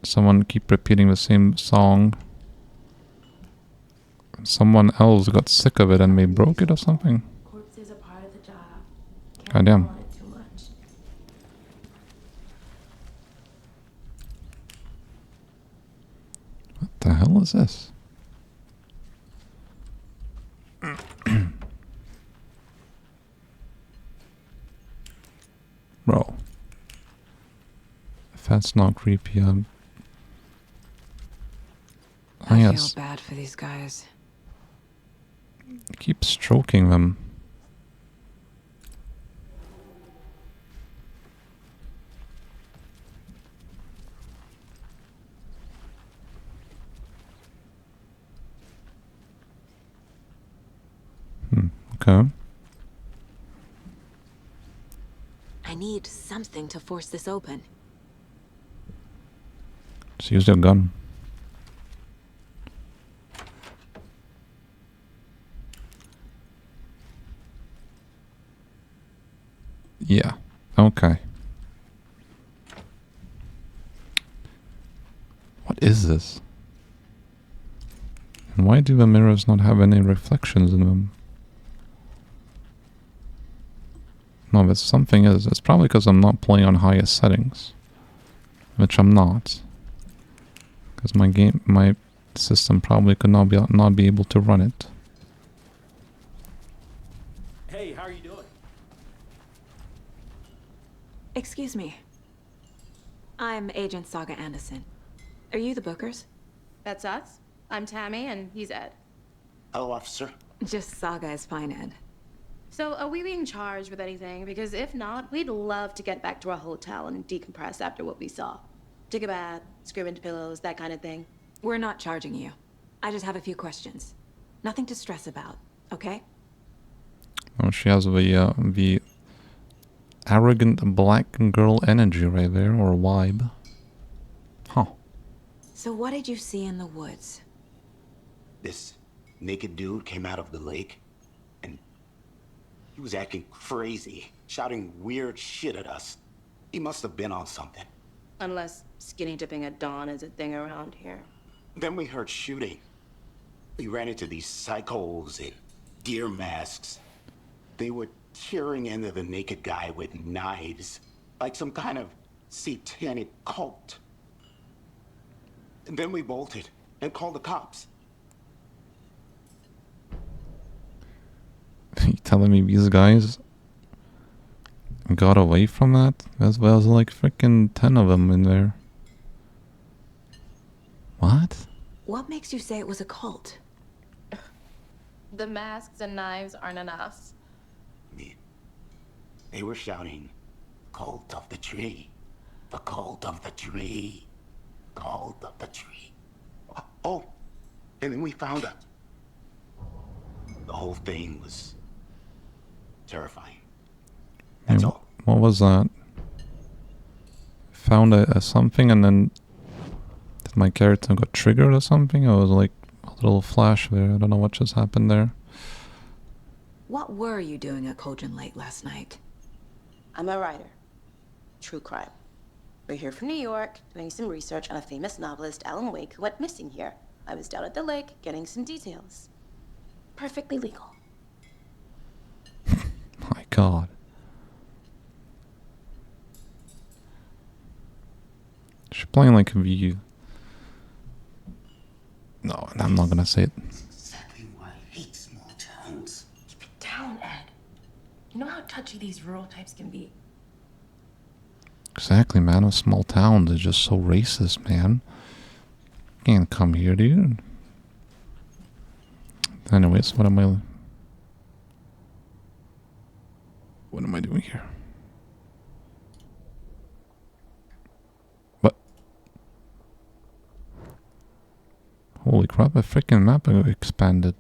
someone keep repeating the same song. Someone else got sick of it and they broke it or something. Corpses are part of the job. Goddamn. Can't dwell on it too much. What the hell is this? Bro. If that's not creepy, I yes. feel bad for these guys. Keep stroking them. Okay. I need something to force this open. Just use your gun. Yeah. Okay. What is this? And why do the mirrors not have any reflections in them? No, but something is. It's probably because I'm not playing on highest settings. Which I'm not. Because my system probably could not be able to run it. Hey, how are you doing? Excuse me. I'm Agent Saga Anderson. Are you the Bookers? That's us. I'm Tammy, and he's Ed. Hello, officer. Just Saga is fine, Ed. So, are we being charged with anything? Because if not, we'd love to get back to our hotel and decompress after what we saw. Take a bath, scream into pillows, that kind of thing. We're not charging you. I just have a few questions. Nothing to stress about, okay? Oh, she has the arrogant black girl energy right there, or vibe. Huh. So what did you see in the woods? This naked dude came out of the lake, and he was acting crazy, shouting weird shit at us. He must have been on something. Unless skinny dipping at dawn is a thing around here. Then we heard shooting. We ran into these psychos in deer masks. They were tearing into the naked guy with knives, like some kind of satanic cult. And then we bolted and called the cops. You telling me these guys got away from that? There's like freaking 10 of them in there. What? What makes you say it was a cult? The masks and knives aren't enough. They were shouting, "Cult of the tree, the cult of the tree, cult of the tree." Oh, and then we found out. The whole thing was terrifying. That's all. What was that? Found a something and then did my character got triggered or something? It was like a little flash there. I don't know what just happened there. What were you doing at Cauldron Lake last night? I'm a writer. True crime. We're here from New York, doing some research on a famous novelist, Alan Wokege, who went missing here. I was down at the lake, getting some details. Perfectly legal. My God. explain like the... No, I'm not gonna say it. Exactly why I hate small towns. Keep it down, Ed. You know how touchy these rural types can be. Exactly, man. A small town, they're just so racist, man. Can't come here, dude. Anyways, what am I doing here? What? Holy crap, a freaking map expanded.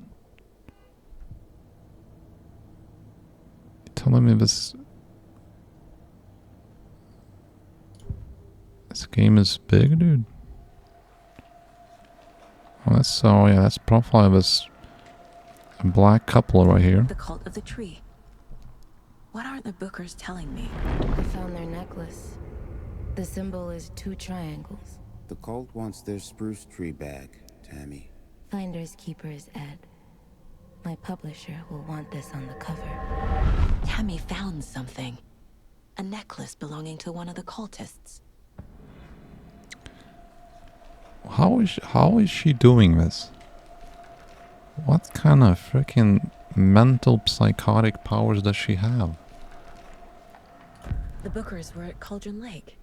You're telling me this game is big, dude? Oh, that's profile of this black couple right here. The cult of the tree. What aren't the bookers telling me? I found their necklace. The symbol is 2 triangles. The cult wants their spruce tree back, Tammy. Finders keepers, Ed. My publisher will want this on the cover. Tammy found something. A necklace belonging to one of the cultists. How is she doing this? What kind of freaking mental psychotic powers does she have? The bookers were at Cauldron Lake.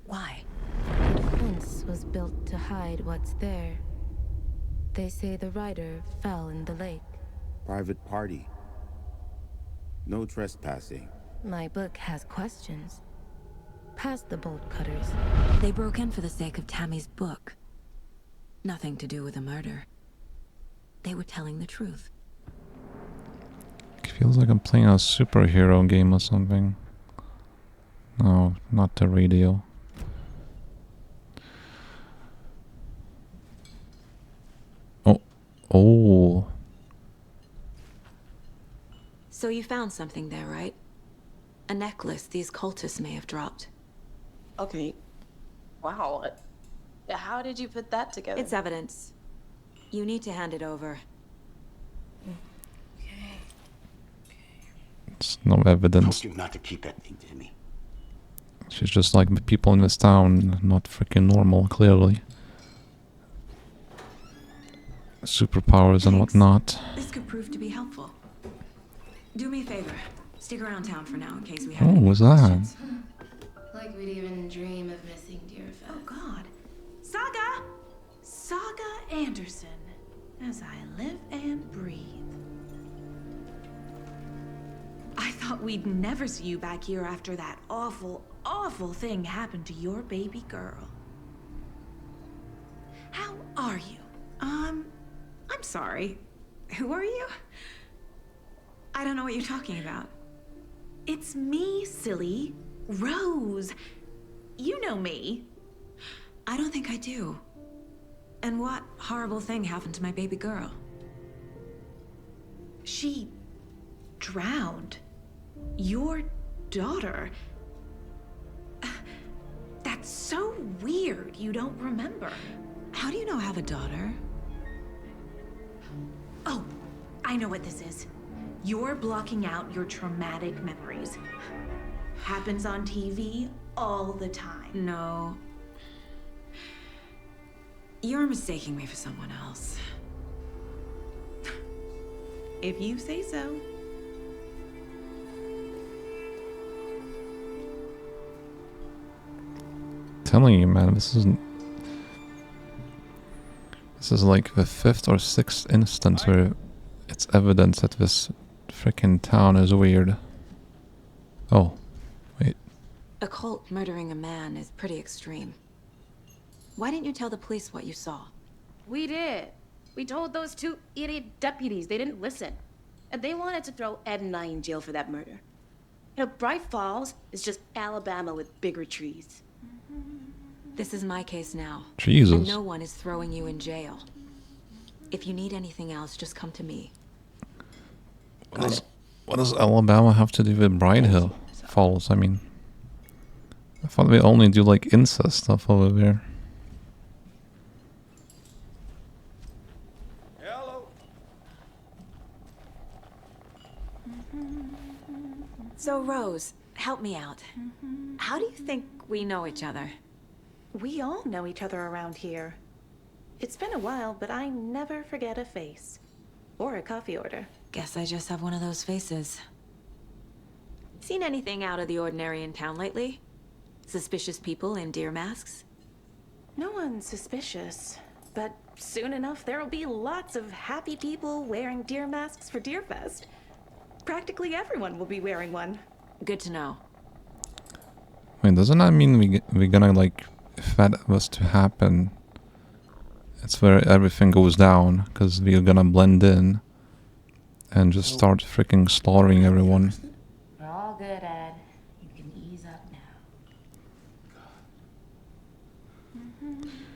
Why? The fence was built to hide what's there. They say the rider fell in the lake. Private party. No trespassing. My book has questions. Past the bolt cutters. They broke in for the sake of Tammy's book. Nothing to do with a murder. They were telling the truth. It feels like I'm playing a superhero game or something. No, not the radio. Oh. So you found something there, right? A necklace these cultists may have dropped. Okay. Wow. How did you put that together? It's evidence. You need to hand it over. It's no evidence. Told you not to keep that thing to me. She's just like the people in this town, not freaking normal, clearly. Superpowers and whatnot. This could prove to be helpful. Do me a favor. Stick around town for now in case we have Oh, any what's that? questions. Like we'd even dream of missing dear Fest. Oh, God. Saga Anderson. As I live and breathe. I thought we'd never see you back here after that awful, awful thing happened to your baby girl. How are you? I'm sorry. Who are you? I don't know what you're talking about. It's me, silly. Rose. You know me. I don't think I do. And what horrible thing happened to my baby girl? She drowned. Your daughter. That's so weird you don't remember. How do you know I have a daughter? Oh, I know what this is. You're blocking out your traumatic memories. Happens on TV all the time. No. You're mistaking me for someone else. If you say so. Telling you, man, this is like the 5th or 6th instance where it's evidence that this freaking town is weird. Oh, wait. A cult murdering a man is pretty extreme. Why didn't you tell the police what you saw? We did. We told those 2 idiot deputies. They didn't listen. And they wanted to throw Ed and I in jail for that murder. You know, Bright Falls is just Alabama with bigger trees. This is my case now. Jesus. And no one is throwing you in jail. If you need anything else, just come to me. What does Alabama have to do with Bright Hill Falls? I mean, I thought we only do like incest stuff over there. Hello. So, Rose, help me out. How do you think we know each other? We all know each other around here. It's been a while, but I never forget a face. Or a coffee order. Guess I just have one of those faces. Seen anything out of the ordinary in town lately? Suspicious people in deer masks? No one's suspicious. But soon enough, there'll be lots of happy people wearing deer masks for Deerfest. Practically everyone will be wearing one. Good to know. Wait, doesn't that mean we're gonna, like, if that was to happen, it's where everything goes down, because we're gonna blend in and just start freaking slaughtering everyone. We're all good, Ed. You can ease up now.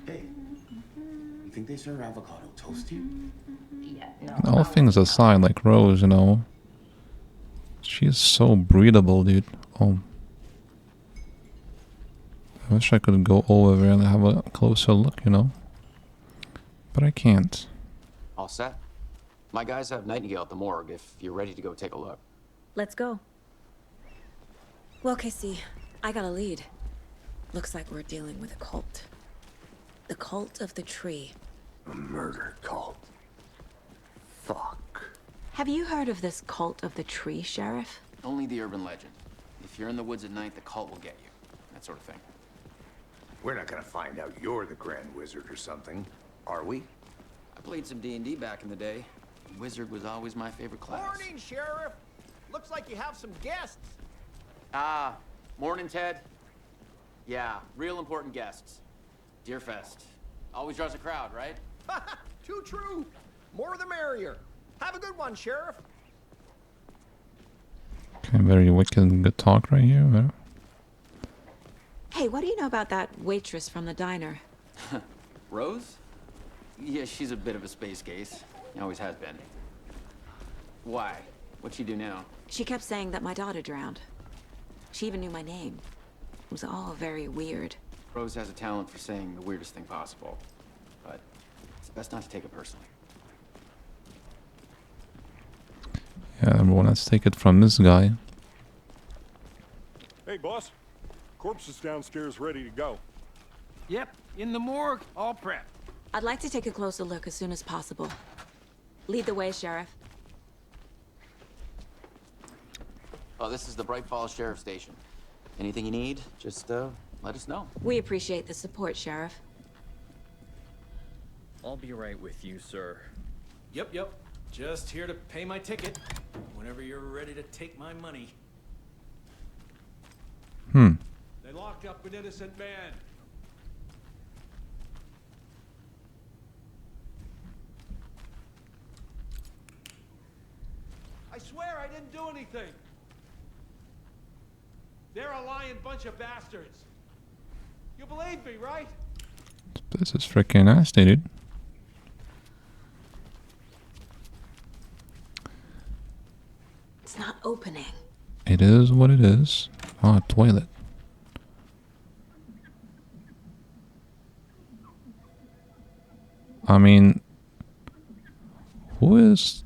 Hey, you think they serve avocado toast here? Yeah, no. All things aside, like Rose, you know, she is so breathable, dude. Oh. I wish I could go over there and have a closer look, you know. But I can't. All set? My guys have Nightingale at the morgue if you're ready to go take a look. Let's go. Well, Casey, I got a lead. Looks like we're dealing with a cult. The cult of the tree. A murder cult. Fuck. Have you heard of this cult of the tree, Sheriff? Only the urban legend. If you're in the woods at night, the cult will get you. That sort of thing. We're not gonna find out you're the Grand Wizard or something, are we? I played some D&D back in the day. Wizard was always my favorite class. Morning, Sheriff. Looks like you have some guests. Ah, morning, Ted. Yeah, real important guests. Deerfest. Always draws a crowd, right? Too true. More the merrier. Have a good one, Sheriff. Okay, very wicked and good talk right here. Right? Hey, what do you know about that waitress from the diner? Rose? Yeah, she's a bit of a space case. Always has been. Why? What'd she do now? She kept saying that my daughter drowned. She even knew my name. It was all very weird. Rose has a talent for saying the weirdest thing possible. But it's best not to take it personally. Yeah, everyone, let's take it from this guy. Hey, boss. Corpse is downstairs ready to go. Yep, in the morgue, all prepped. I'd like to take a closer look as soon as possible. Lead the way, Sheriff. Oh, this is the Bright Falls Sheriff Station. Anything you need, just let us know. We appreciate the support, Sheriff. I'll be right with you, sir. Yep. Just here to pay my ticket. Whenever you're ready to take my money. They locked up an innocent man. I swear I didn't do anything. They're a lying bunch of bastards. You believe me, right? This is freaking nasty, dude. It's not opening. It is what it is. Ah, toilet. I mean, who is...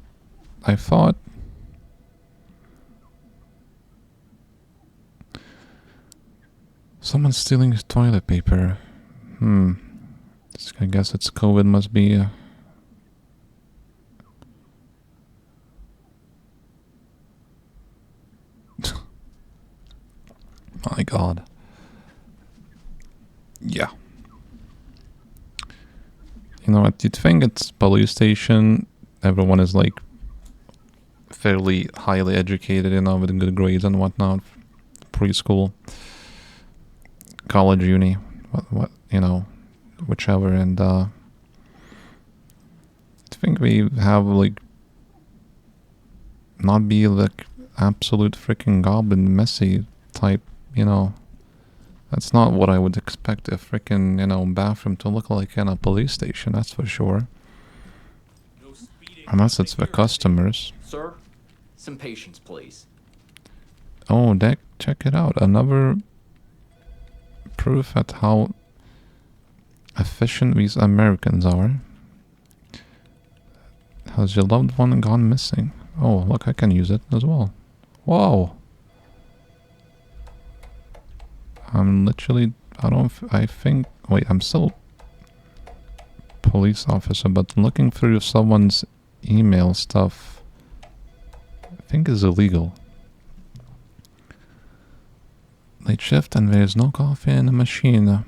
I thought... Someone's stealing his toilet paper. I guess it's COVID, must be... My god. Yeah. You know what, you'd think it's police station, everyone is like fairly highly educated, you know, with good grades and whatnot. Preschool, college, uni, what you know, whichever, and I think we have like not be like absolute freaking goblin messy type, you know. That's not what I would expect a freaking, you know, bathroom to look like in a police station, that's for sure. Unless it's the customers. Sir, some patience, please. Oh, Deck, check it out. Another proof at how efficient these Americans are. Has your loved one gone missing? Oh, look, I can use it as well. Whoa! I'm literally, I think, Wait, I'm still police officer, but looking through someone's email stuff I think is illegal. Late shift and there's no coffee in the machine.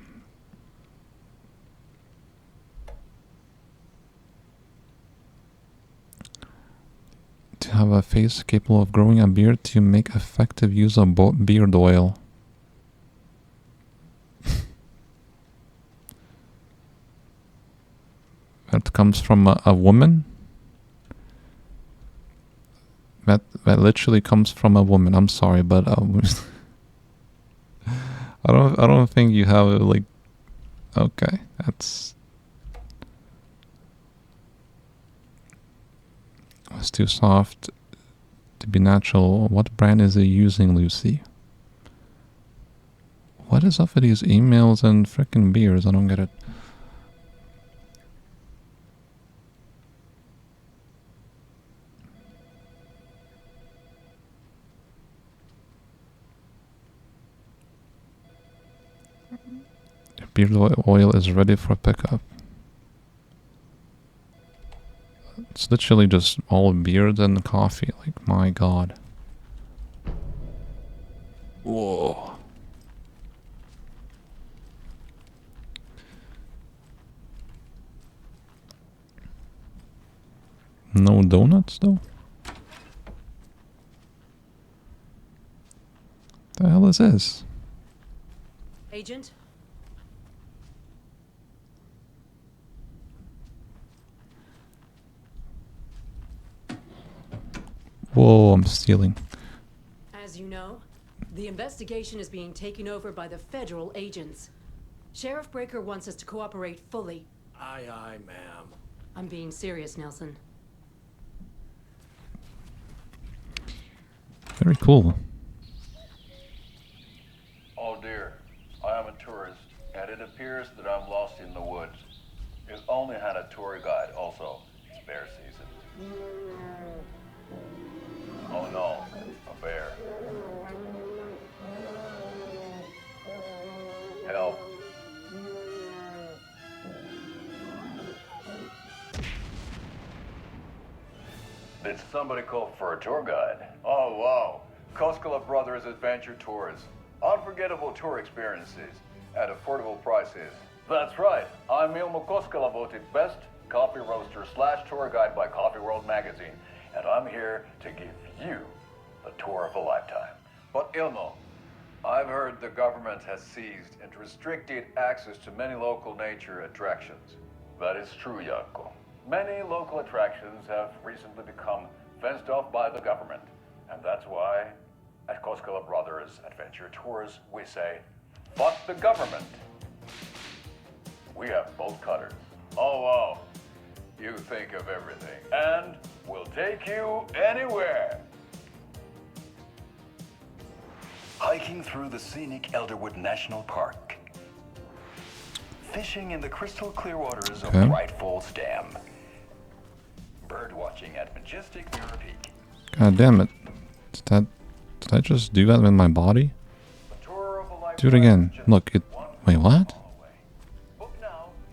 To have a face capable of growing a beard to make effective use of beard oil. That comes from a woman? That literally comes from a woman. I'm sorry, but I don't think you have it, like, okay, that's too soft to be natural. What brand is he using, Lucy? What is up with these emails and frickin' beers? I don't get it. Beard oil is ready for pickup. It's literally just all beard and coffee. Like, my god. Whoa. No donuts, though? The hell is this? Agent? Whoa, I'm stealing. As you know, the investigation is being taken over by the federal agents. Sheriff Breaker wants us to cooperate fully. Aye, aye, ma'am. I'm being serious, Nelson. Very cool. Oh dear, I am a tourist, and it appears that I'm lost in the woods. You've only had a tour guide also. It's bear season. Oh no, a bear. Help. Did somebody call for a tour guide? Oh wow, Koskela Brothers Adventure Tours. Unforgettable tour experiences at affordable prices. That's right, I'm Ilmo Koskela, voted best coffee roaster / tour guide by Coffee World magazine. And I'm here to give you the tour of a lifetime. But Ilmo, I've heard the government has seized and restricted access to many local nature attractions. That is true, Jaakko. Many local attractions have recently become fenced off by the government. And that's why, at Koskela Brothers Adventure Tours, we say, fuck the government. We have bolt cutters. Oh wow, you think of everything. And we'll take you anywhere. Hiking through the scenic Elderwood National Park. Fishing in the crystal clear waters of Bright Falls Dam. Bird watching at majestic Mirror Peak. God damn it. Did I just do that with my body? Do it again. Look, it... Wait, what?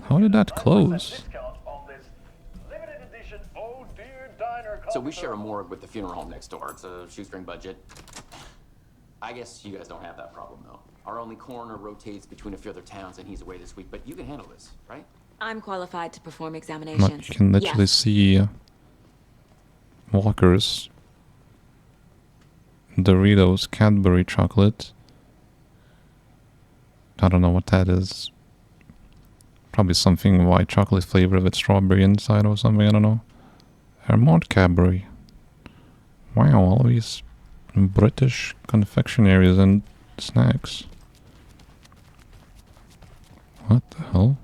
How did that close? So we share a morgue with the funeral home next door. It's a shoestring budget. I guess you guys don't have that problem, though. Our only coroner rotates between a few other towns, and he's away this week. But you can handle this, right? I'm qualified to perform examinations. Look, you can literally see Walker's, Doritos, Cadbury chocolate. I don't know what that is. Probably something white chocolate flavor with strawberry inside or something, I don't know. Hermont Cadbury. Wow, all these British confectionaries and snacks. What the hell?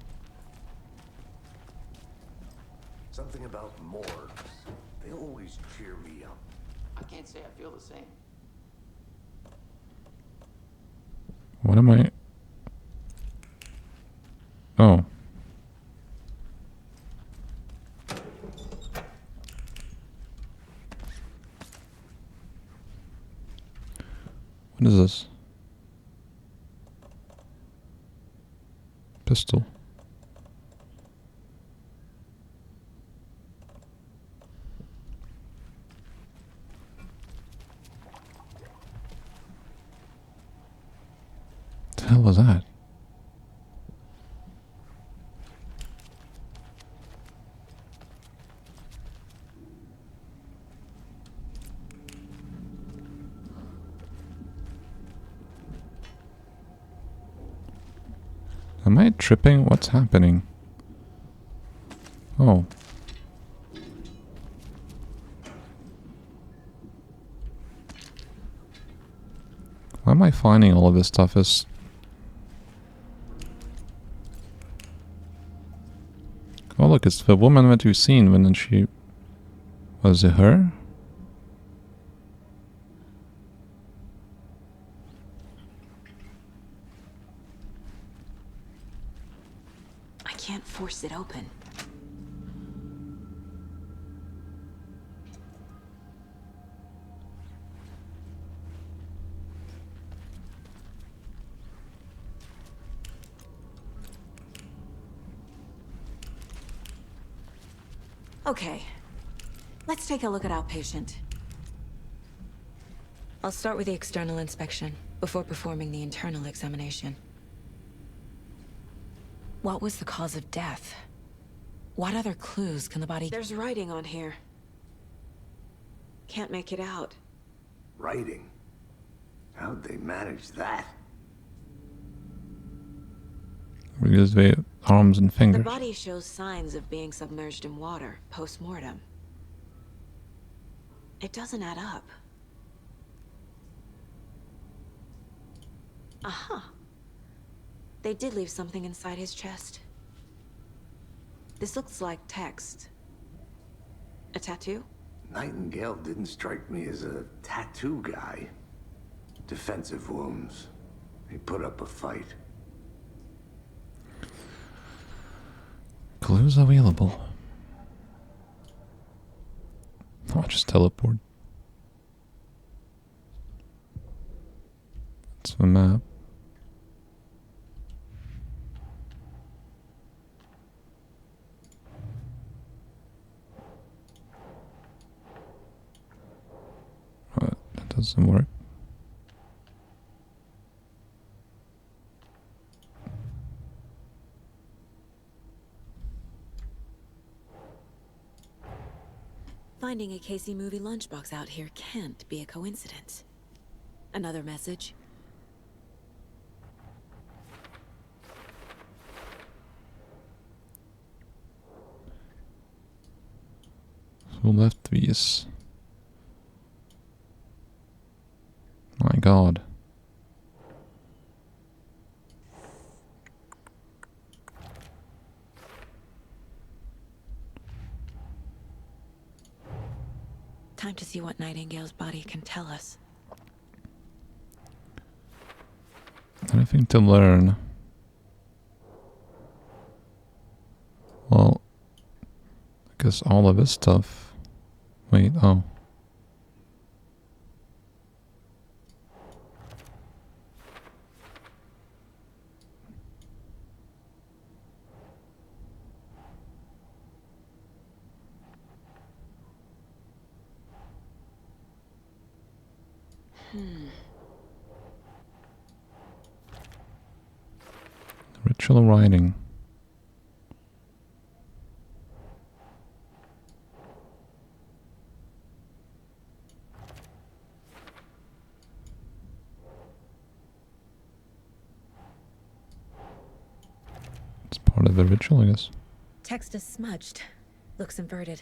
Something about morgues. They always cheer me up. I can't say I feel the same. What am I... Oh. What is this? pistol. What the hell was that? Am I tripping? What's happening? Oh. Why am I finding all of this stuff? Is oh look, it's the woman that you've seen when she... Was it her? I can't force it open. Okay, let's take a look at outpatient. I'll start with the external inspection before performing the internal examination. What was the cause of death? What other clues can the body... There's writing on here. Can't make it out. Writing? How'd they manage that? We use the arms and The fingers. body shows signs of being submerged in water post-mortem. It doesn't add up. Aha. They did leave something inside his chest. This looks like text. A tattoo? Nightingale didn't strike me as a tattoo guy. Defensive wounds. He put up a fight. Clues available. Oh, just teleport. That's the map. That doesn't work. Finding a Casey movie lunchbox out here can't be a coincidence. Another message. Who left these? My God. Time to see what Nightingale's body can tell us. Anything to learn? Well, I guess all of this stuff. Wait, oh. Ritual writing. It's part of the ritual, I guess. Text is smudged. Looks inverted.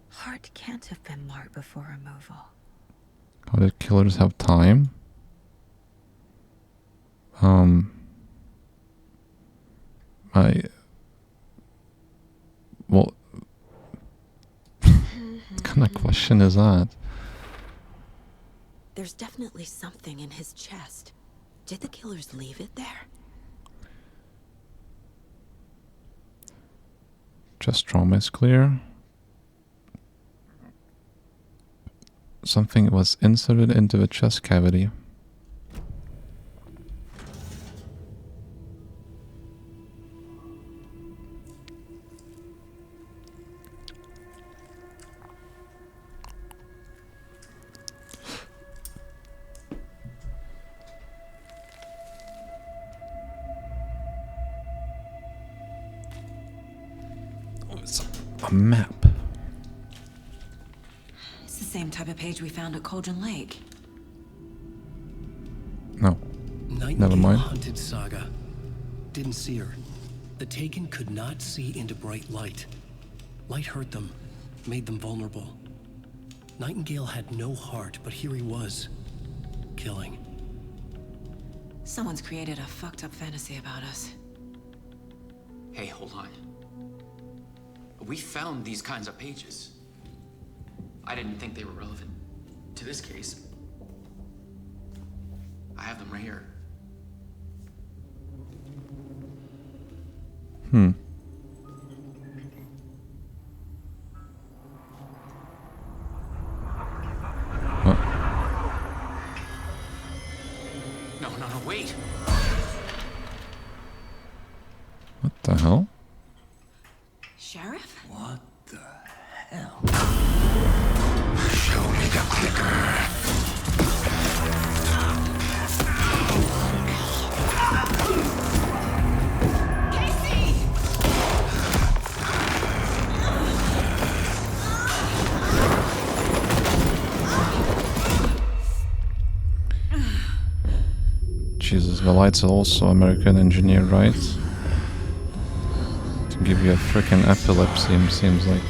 Heart can't have been marked before removal. How did killers have time? Well, what kind of question is that? There's definitely something in his chest. Did the killers leave it there? Chest trauma is clear. Something was inserted into the chest cavity. A map. It's the same type of page we found at Cauldron Lake. No. Never mind. Hunted Saga. Didn't see her. The Taken could not see into bright light. Light hurt them, made them vulnerable. Nightingale had no heart, but here he was, killing. Someone's created a fucked up fantasy about us. Hey, hold on. We found these kinds of pages. I didn't think they were relevant to this case. I have them right here. Hmm. No, wait. What the hell? Sheriff? What the hell? Show me the clicker. Jesus, the lights are also American engineered, right? To give you a freaking epilepsy, seems like.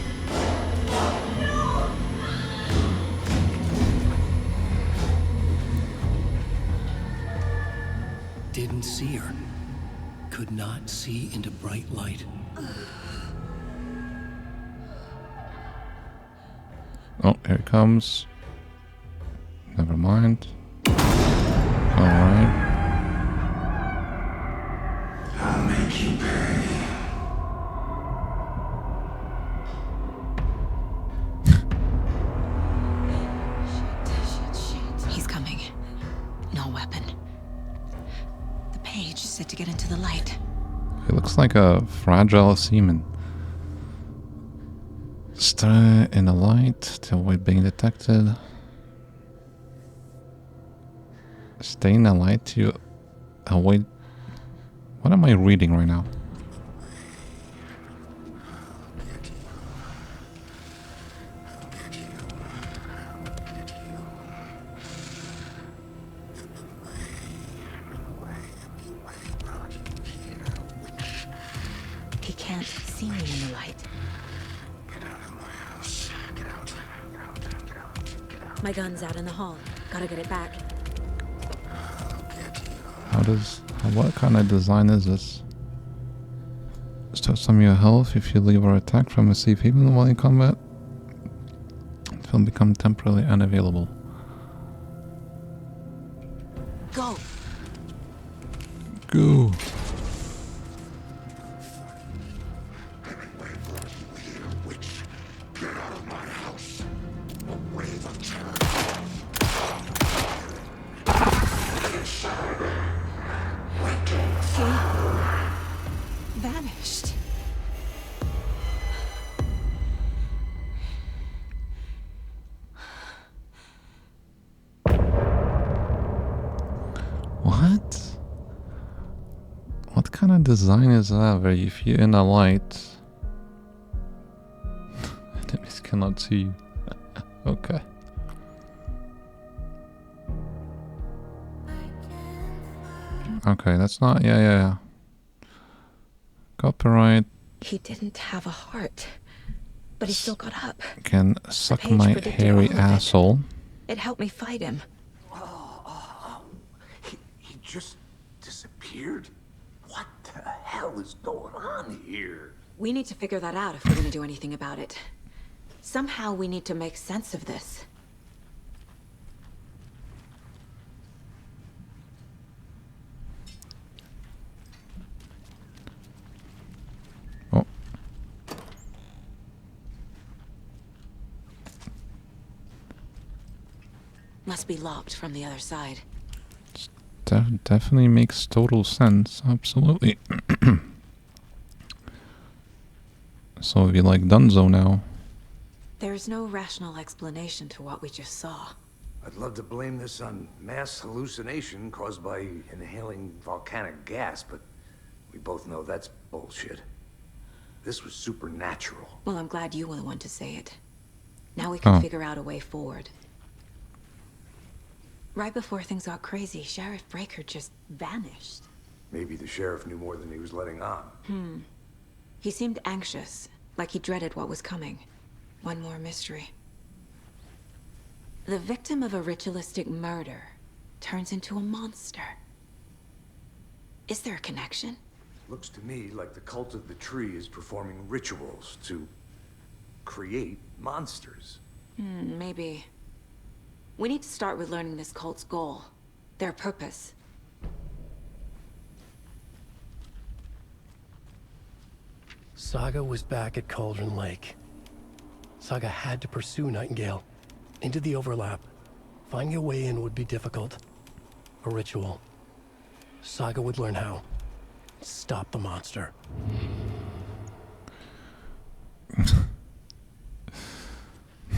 Didn't see her. Could not see into bright light. Oh, here it comes. Never mind. Alright. I'll make you pay. He's coming. No weapon. The page said to get into the light. It looks like a fragile semen. Stay in the light to avoid being detected. Stay in the light to avoid... What am I reading right now? He can't see me in the light. My gun's out in the hall. Gotta get it back. What kind of design is this? Restore some of your health if you leave or attack from a safe haven while in combat. It will become temporarily unavailable. Go! Go! Vanished. What? What kind of design is that where if you're in a light enemies cannot see you? Okay. Okay, that's not... Yeah. Copyright. He didn't have a heart, but he still got up. Can suck page my predicted hairy all of it. asshole. It helped me fight him. He just disappeared? What the hell is going on here? We need to figure that out if we're gonna do anything about it. Somehow we need to make sense of this. Oh. Must be locked from the other side. Definitely makes total sense. Absolutely. So we like Dunzo now. There's no rational explanation to what we just saw. I'd love to blame this on mass hallucination caused by inhaling volcanic gas, but we both know that's bullshit. This was supernatural. Well, I'm glad you were the one to say it. Now we can Oh. figure out a way forward. Right before things got crazy, Sheriff Breaker just vanished. Maybe the sheriff knew more than he was letting on. He seemed anxious, like he dreaded what was coming. One more mystery. The victim of a ritualistic murder turns into a monster. Is there a connection? Looks to me like the cult of the tree is performing rituals to create monsters. Maybe. We need to start with learning this cult's goal, their purpose. Saga was back at Cauldron Lake. Saga had to pursue Nightingale into the overlap. Finding a way in would be difficult. A ritual. Saga would learn how. Stop the monster.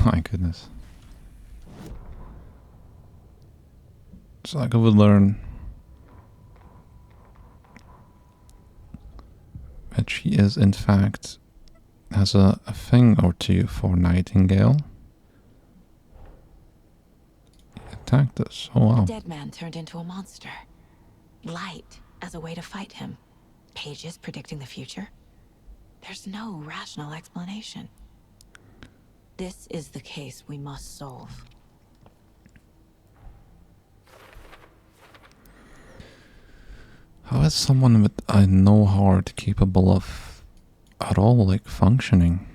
My goodness. Saga would learn that she is, in fact, has a thing or two for Nightingale. He attacked us. Oh wow. A dead man turned into a monster. Light as a way to fight him. Pages predicting the future. There's no rational explanation. This is the case we must solve. How is someone with no heart capable of at all, like, functioning?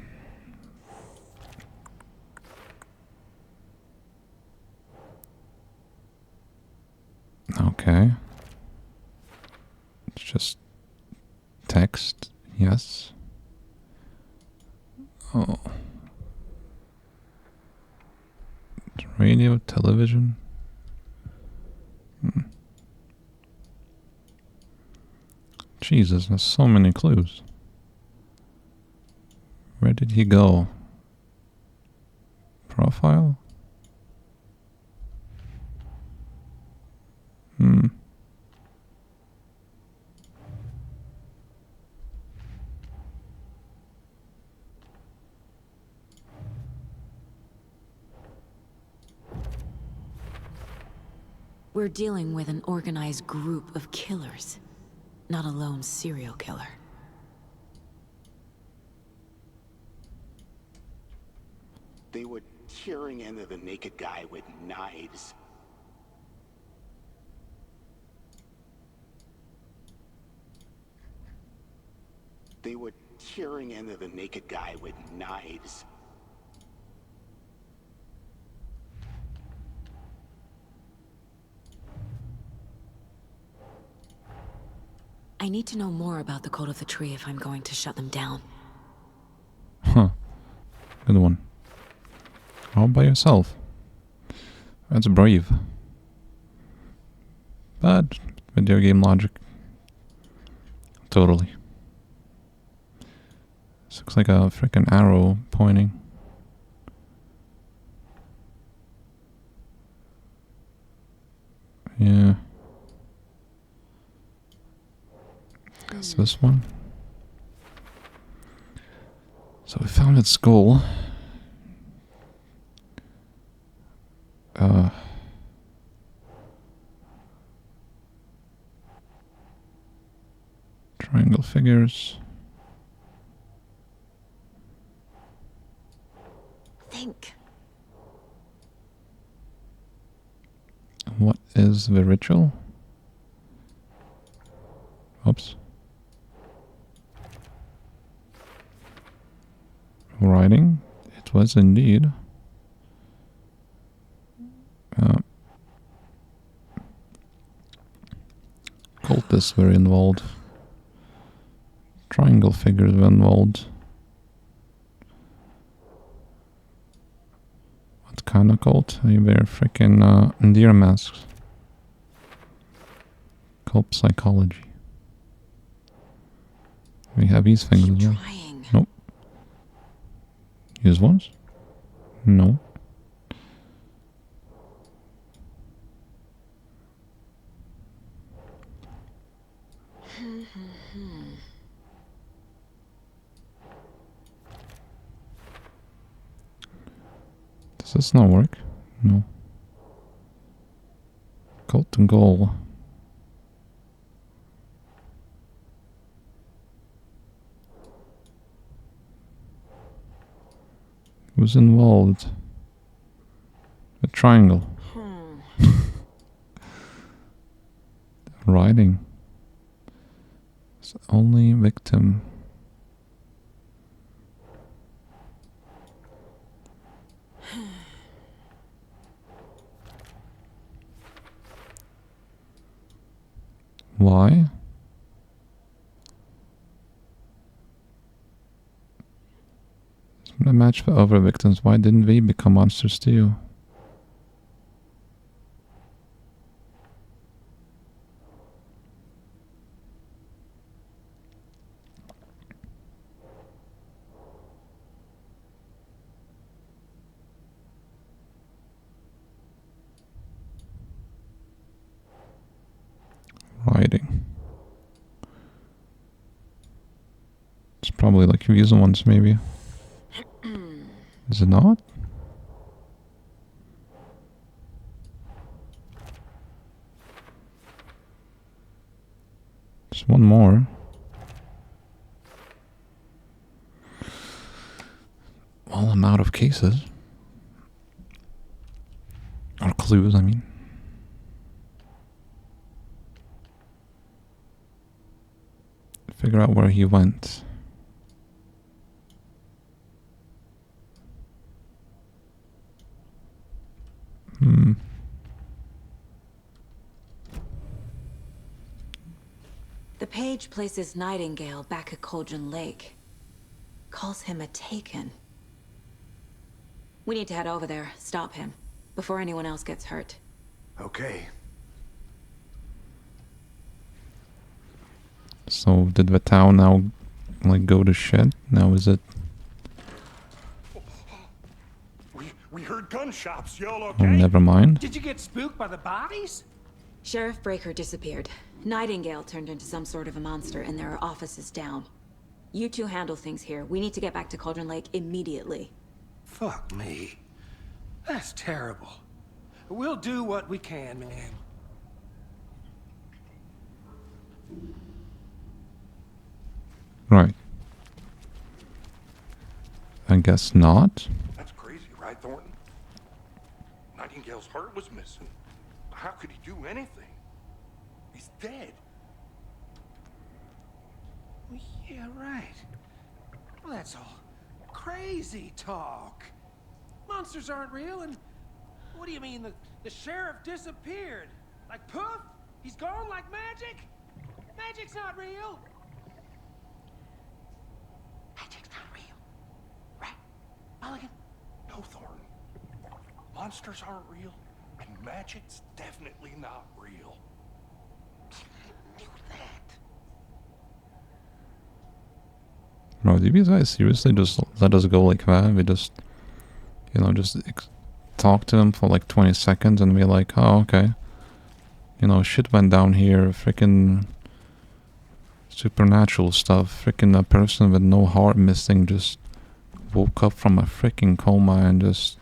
Okay. It's just text, yes. Oh. Radio, television. Jesus, there's so many clues. Where did he go? Profile? We're dealing with an organized group of killers, not a lone serial killer. They were tearing into the naked guy with knives. They were tearing into the naked guy with knives. I need to know more about the Cult of the Tree if I'm going to shut them down. Huh. Good one. All by yourself. That's brave. But video game logic. Totally. This looks like a freaking arrow pointing. Yeah. Guess this one. So we found its goal. Triangle figures. Think. What is the ritual? Oops. Writing. It was indeed. Cultists were involved. Triangle figures were involved. What kind of cult? They wear freaking deer masks. Cult psychology. We have these things as well. Nope. Use ones? No. Does this not work? No. Golden goal. Who's involved? A triangle. Writing. It's the only victim. Why? It's been a match for other victims. Why didn't they become monsters too? Writing. It's probably like recent ones, maybe. Is it not? Just one more. Well, I'm out of cases. Or clues, I mean. Figure out where he went. The page places Nightingale back at Cauldron Lake. Calls him a Taken. We need to head over there, stop him, before anyone else gets hurt. Okay. So did the town now like go to shit? Now is it? We heard gunshots. Y'all Oh, okay? never mind. Did you get spooked by the bodies? Sheriff Breaker disappeared. Nightingale turned into some sort of a monster, and there are offices down. You two handle things here. We need to get back to Cauldron Lake immediately. Fuck me. That's terrible. We'll do what we can, man. Right. I guess not. That's crazy, right, Thornton? Nightingale's heart was missing. How could he do anything? He's dead. Well, yeah, right. Well, that's all crazy talk. Monsters aren't real, and what do you mean the sheriff disappeared? Like poof? He's gone like magic? Magic's not real. Magic's not real. Right, Mulligan? No, Thornton. Monsters aren't real, and magic's definitely not real. Knew that. Bro, do you guys seriously just let us go like that? We just, you know, just talk to him for like 20 seconds and be like, oh, okay. You know, shit went down here. Freaking supernatural stuff. Freaking a person with no heart missing just woke up from a freaking coma and just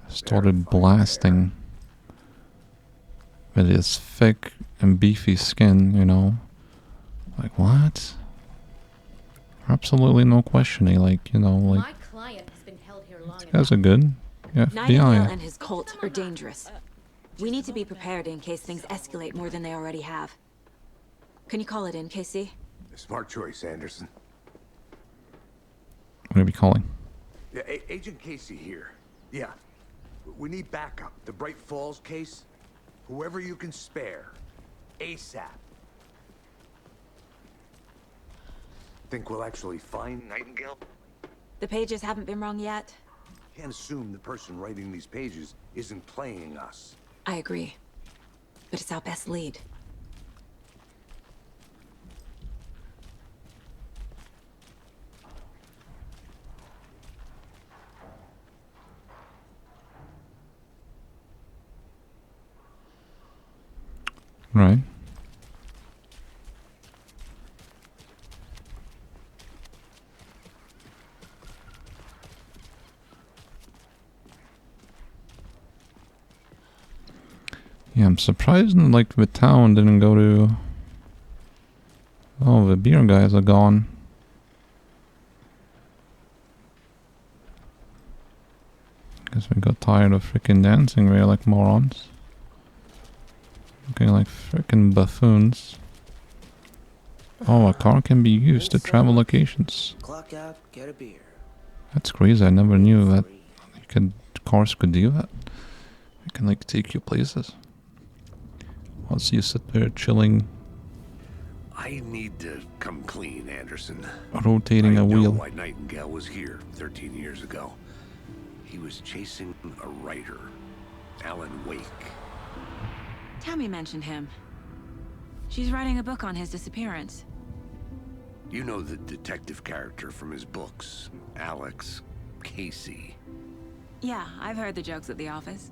started blasting with his thick and beefy skin, you know. Like, what? Absolutely no questioning, like, you know, like... My client has been held here long These guys are good. Yeah, Nightingale FBI. and his cult are dangerous. We need to be prepared in case things escalate more than they already have. Can you call it in, Casey? Smart choice, Anderson. I'm gonna be calling. Yeah, Agent Casey here. Yeah. We need backup. The Bright Falls case. Whoever you can spare. ASAP. Think we'll actually find Nightingale? The pages haven't been wrong yet. Can't assume the person writing these pages isn't playing us. I agree. But it's our best lead. Right. Yeah, I'm surprised like the town didn't go to... Oh, the beer guys are gone. Guess we got tired of freaking dancing there like morons. Looking like freaking buffoons. Oh, a car can be used to travel locations. Clock out, get a beer. That's crazy, I never knew that cars could do that. They can like take you places. Once you sit there chilling, I need to come clean, Anderson. rotating a wheel. I know why Nightingale was here 13 years ago. He was chasing a writer, Alan Wake. Tammy mentioned him. She's writing a book on his disappearance. You know the detective character from his books, Alex Casey. Yeah, I've heard the jokes at the office.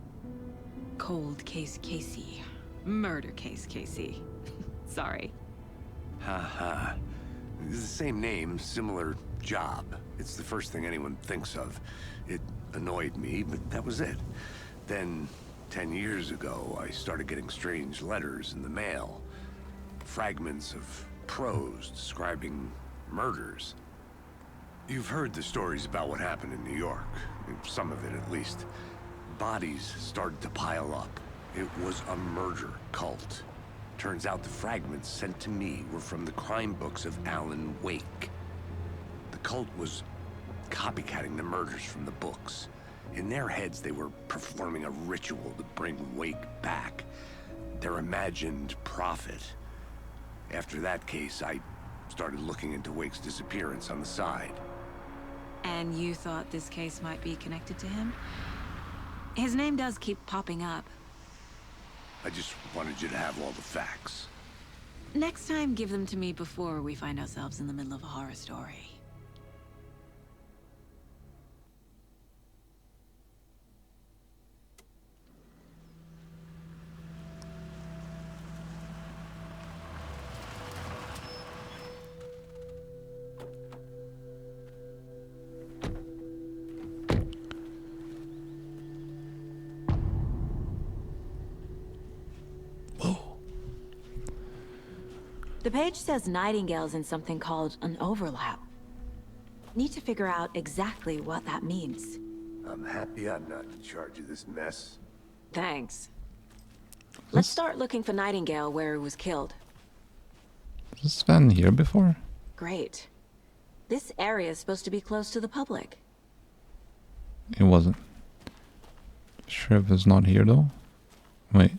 Cold case Casey. Murder case Casey. Sorry. Ha. It's the same name, similar job. It's the first thing anyone thinks of. It annoyed me, but that was it. Then, 10 years ago, I started getting strange letters in the mail. Fragments of prose describing murders. You've heard the stories about what happened in New York. Some of it, at least. Bodies started to pile up. It was a murder cult. Turns out the fragments sent to me were from the crime books of Alan Wake. The cult was copycatting the murders from the books. In their heads, they were performing a ritual to bring Wake back. Their imagined prophet. After that case, I started looking into Wake's disappearance on the side. And you thought this case might be connected to him? His name does keep popping up. I just wanted you to have all the facts. Next time, give them to me before we find ourselves in the middle of a horror story. The page says Nightingale's in something called an overlap. Need to figure out exactly what that means. I'm happy I'm not in charge of this mess. Thanks. Let's start looking for Nightingale where he was killed. Was Sven here before? Great. This area is supposed to be close to the public. It wasn't. Sheriff is not here though. Wait.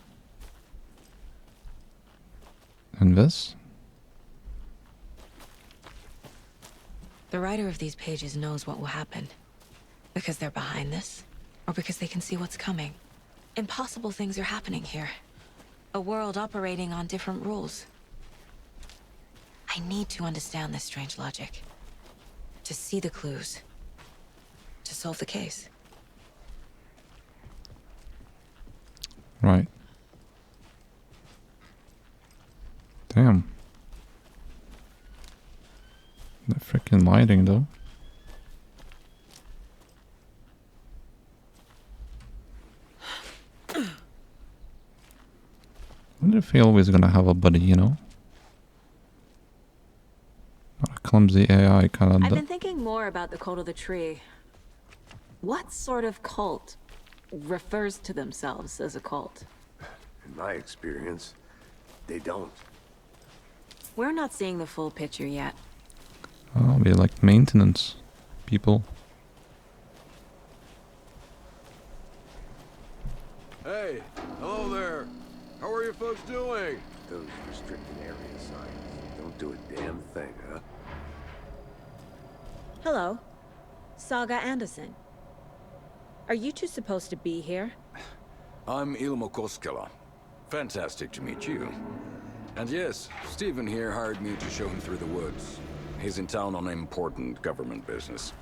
And this? The writer of these pages knows what will happen. Because they're behind this, or because they can see what's coming. Impossible things are happening here. A world operating on different rules. I need to understand this strange logic. To see the clues. To solve the case. Right. Damn. The freaking lighting though. I wonder if he always gonna have a buddy, you know? Not a clumsy AI kind of... I've been thinking more about the cult of the tree. What sort of cult refers to themselves as a cult? In my experience, they don't. We're not seeing the full picture yet. Oh, be like maintenance people. Hey, hello there. How are you folks doing? Those restricted area signs don't do a damn thing, huh? Hello. Saga Anderson. Are you two supposed to be here? I'm Ilmo Koskela. Fantastic to meet you. And yes, Stephen here hired me to show him through the woods. He's in town on important government business.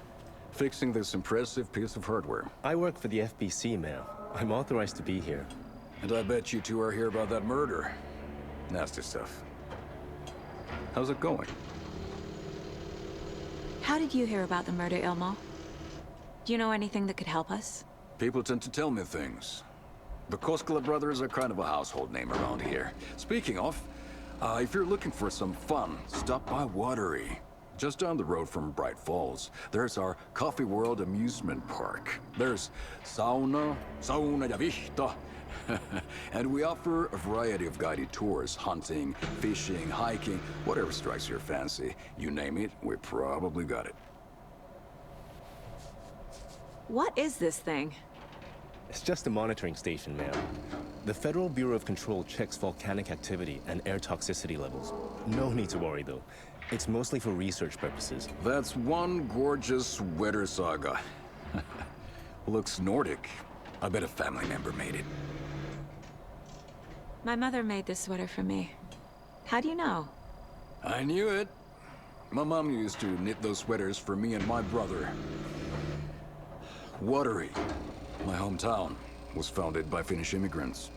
Fixing this impressive piece of hardware. I work for the FBC, ma'am. I'm authorized to be here. And I bet you two are here about that murder. Nasty stuff. How's it going? How did you hear about the murder, Ilmo? Do you know anything that could help us? People tend to tell me things. The Koskela brothers are kind of a household name around here. Speaking of, if you're looking for some fun, stop by Watery. Just down the road from Bright Falls, there's our Coffee World amusement park. There's sauna ja vihta. And we offer a variety of guided tours, hunting, fishing, hiking, whatever strikes your fancy. You name it, we probably got it. What is this thing? It's just a monitoring station, ma'am. The Federal Bureau of Control checks volcanic activity and air toxicity levels. No need to worry, though. It's mostly for research purposes. That's one gorgeous weather saga. Looks Nordic. I bet a family member made it. My mother made this sweater for me. How do you know? I knew it. My mom used to knit those sweaters for me and my brother. Watery, my hometown, was founded by Finnish immigrants.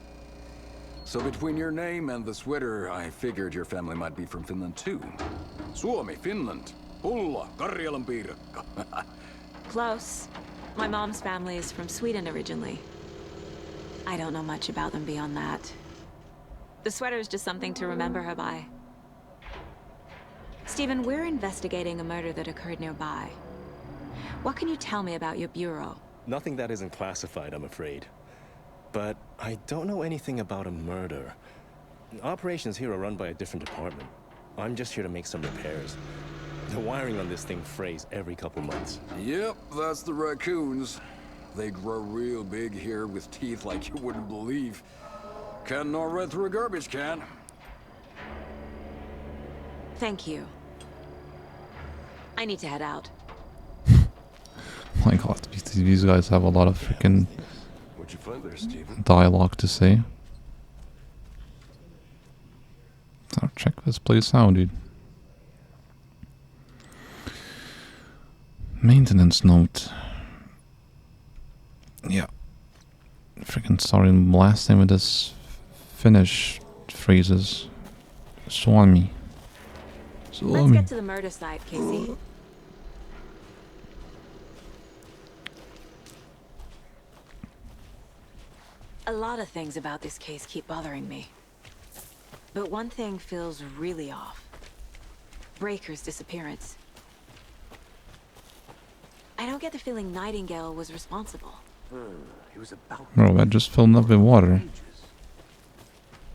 So between your name and the sweater, I figured your family might be from Finland too. Suomi, Finland. Pulla, Karjalan piirakka. Close. My mom's family is from Sweden originally. I don't know much about them beyond that. The sweater is just something to remember her by. Stephen, we're investigating a murder that occurred nearby. What can you tell me about your bureau? Nothing that isn't classified, I'm afraid. But I don't know anything about a murder. Operations here are run by a different department. I'm just here to make some repairs. The wiring on this thing frays every couple months. Yep, that's the raccoons. They grow real big here with teeth like you wouldn't believe. Can't gnaw right through a garbage can. Thank you. I need to head out. My god, these guys have a lot of freaking What'd you find there, Steven? dialogue to say. I'll check this place out, dude. Maintenance note. Yeah. Freaking sorry, blasting with this Finnish phrases. Suomi. Let's get to the murder site, Casey. A lot of things about this case keep bothering me. But one thing feels really off. Breaker's disappearance. I don't get the feeling Nightingale was responsible. He was about Bro, I just filled up with water.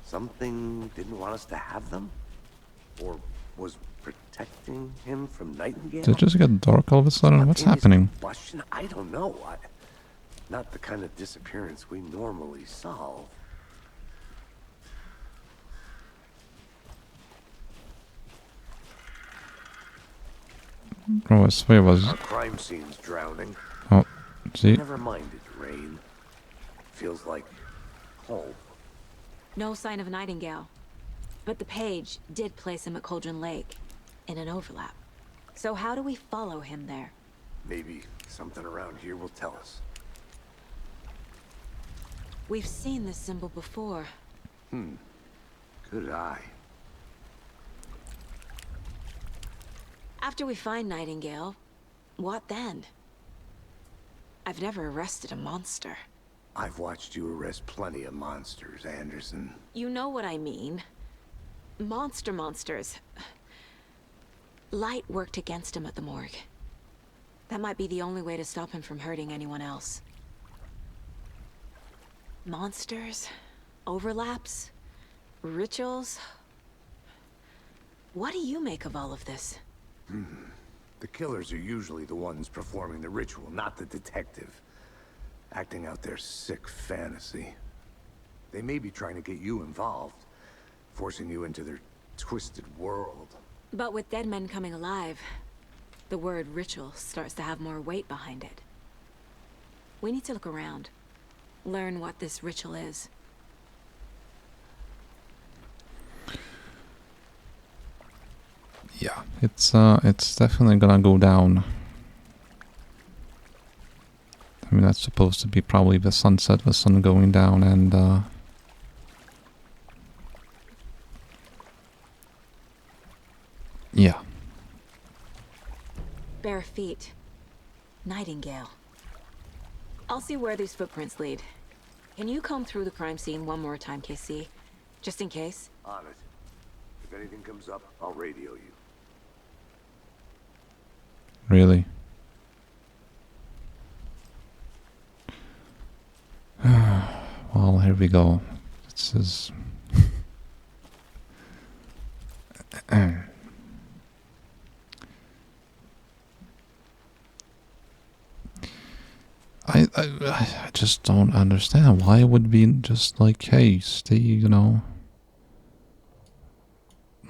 Something didn't want us to have them? Or was protecting him from Nightingale? Did it just get dark all of a sudden? What's happening? Question? I don't know. Not the kind of disappearance we normally solve. Bro, I swear it was... Our crime scene's drowning. Oh, see? Never mind it, rain. Feels like home. No sign of Nightingale. But the page did place him at Cauldron Lake, in an overlap. So how do we follow him there? Maybe something around here will tell us. We've seen this symbol before. Good eye. After we find Nightingale, what then? I've never arrested a monster. I've watched you arrest plenty of monsters, Anderson. You know what I mean. Monsters. Light worked against him at the morgue. That might be the only way to stop him from hurting anyone else. Monsters, overlaps, rituals. What do you make of all of this? The killers are usually the ones performing the ritual, not the detective. Acting out their sick fantasy. They may be trying to get you involved, forcing you into their twisted world. But with dead men coming alive, the word ritual starts to have more weight behind it. We need to look around. Learn what this ritual is. Yeah, it's definitely gonna go down. I mean, that's supposed to be probably the sunset, the sun going down, and yeah. Bare feet. Nightingale. I'll see where these footprints lead. Can you comb through the crime scene one more time, KC? Just in case? On it. If anything comes up, I'll radio you. Really? Well, here we go. This is... I just don't understand why it would be just like, hey, stay, you know,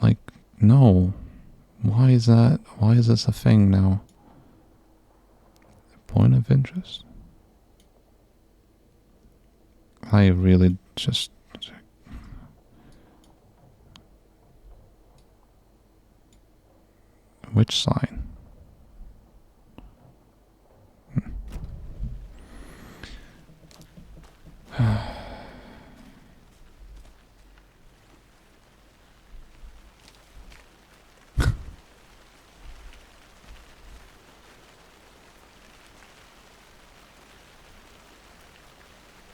like, no, why is that, why is this a thing now? Point of interest? I really just... Which sign?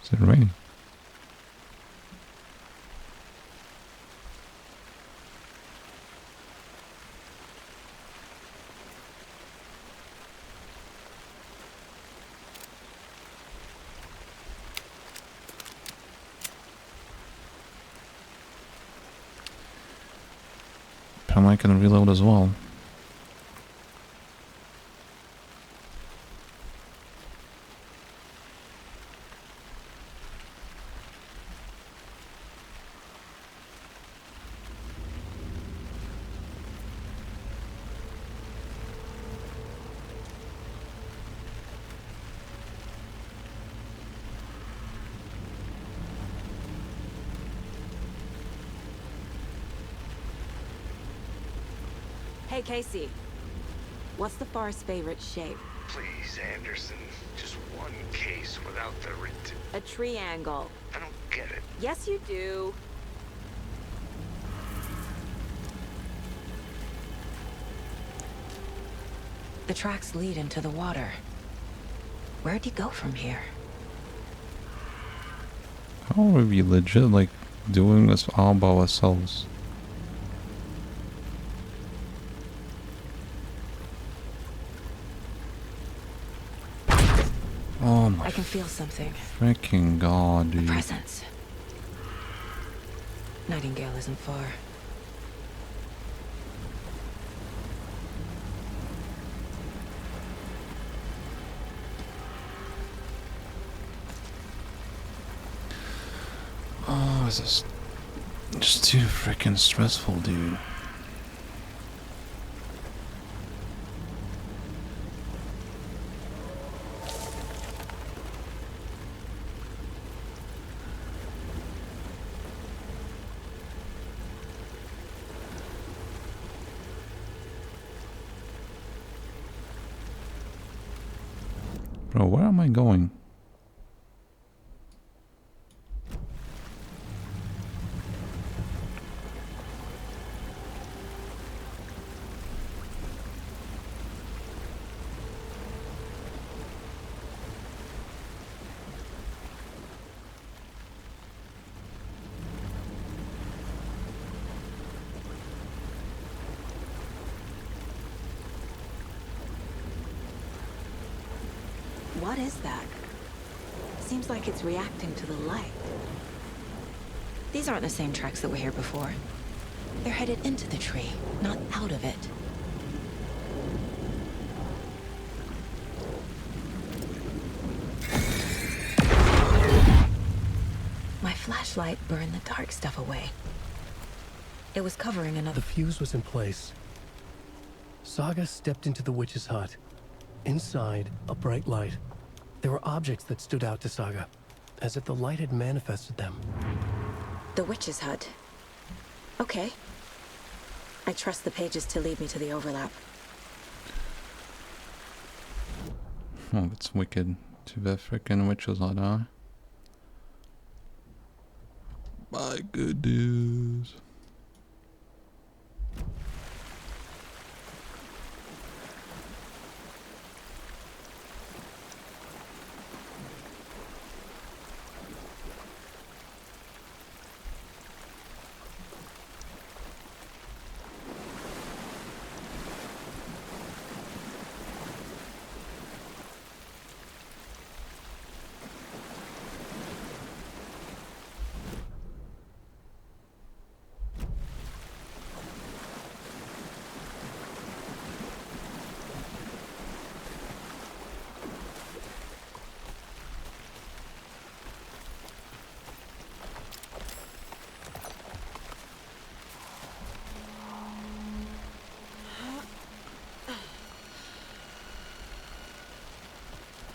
Is it raining? And I can reload as well. Hey, Casey. What's the far's favorite shape? Please, Anderson. Just one case without the A triangle. I don't get it. Yes, you do. The tracks lead into the water. Where'd he go from here? How are we legit, like, doing this all by ourselves? Oh my... I can feel something. Freaking god, dude. A presence. Nightingale isn't far. Oh, this is just too freaking stressful, dude. Bro, where am I going? What is that? Seems like it's reacting to the light. These aren't the same tracks that were here before. They're headed into the tree, not out of it. My flashlight burned the dark stuff away. It was covering another... The fuse was in place. Saga stepped into the witch's hut. Inside, a bright light. There were objects that stood out to Saga, as if the light had manifested them. The witch's hut. Okay. I trust the pages to lead me to the overlap. Oh, it's wicked. To the freaking witches hut, huh? My goodness.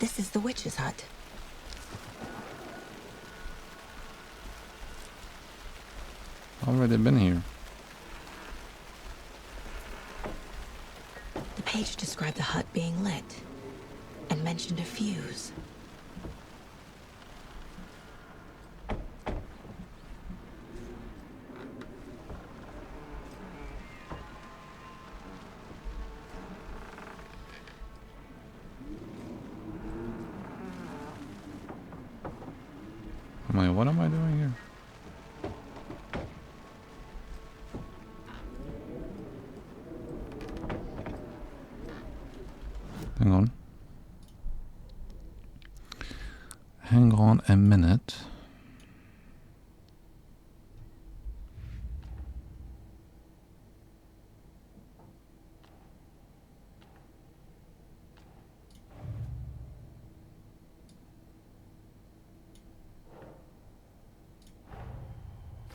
This is the witch's hut. Already been here. The page described the hut being lit and mentioned a fuse. What am I doing here? Hang on. Hang on a minute.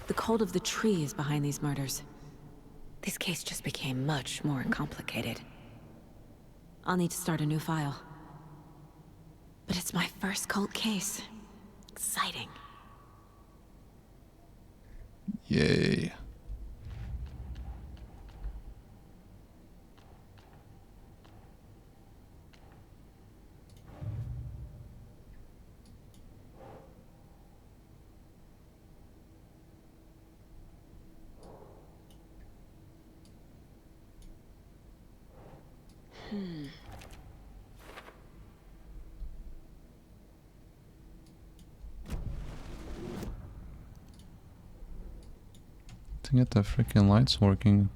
The cult of the tree is behind these murders. This case just became much more complicated. I'll need to start a new file. But it's my first cult case. Exciting. Yay. To get the freaking lights working.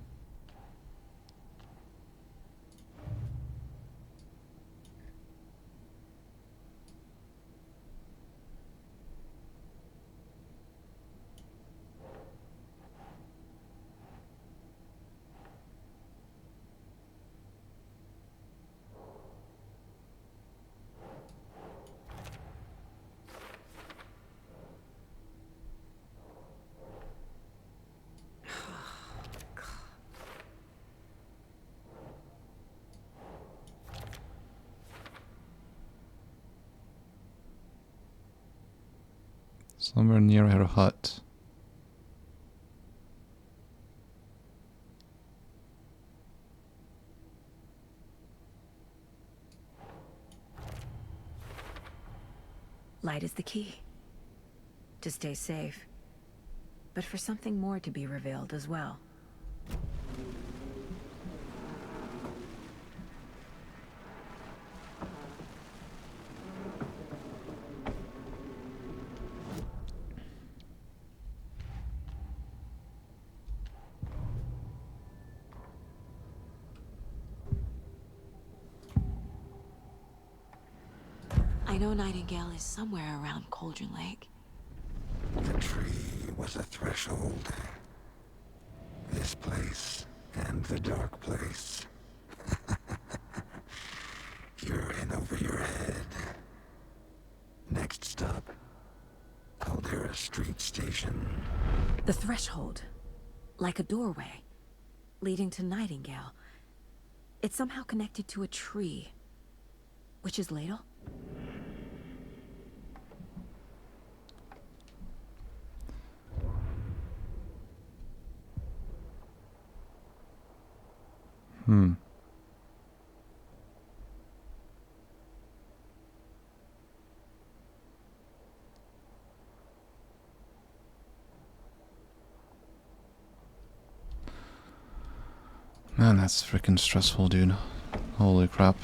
Somewhere near her hut. Light is the key. To stay safe. But for something more to be revealed as well. I know Nightingale is somewhere around Cauldron Lake. The tree was a threshold. This place and the dark place. You're in over your head. Next stop, Caldera Street Station. The threshold. Like a doorway. Leading to Nightingale. It's somehow connected to a tree. Witch's ladle? Man, that's freaking stressful, dude. Holy crap.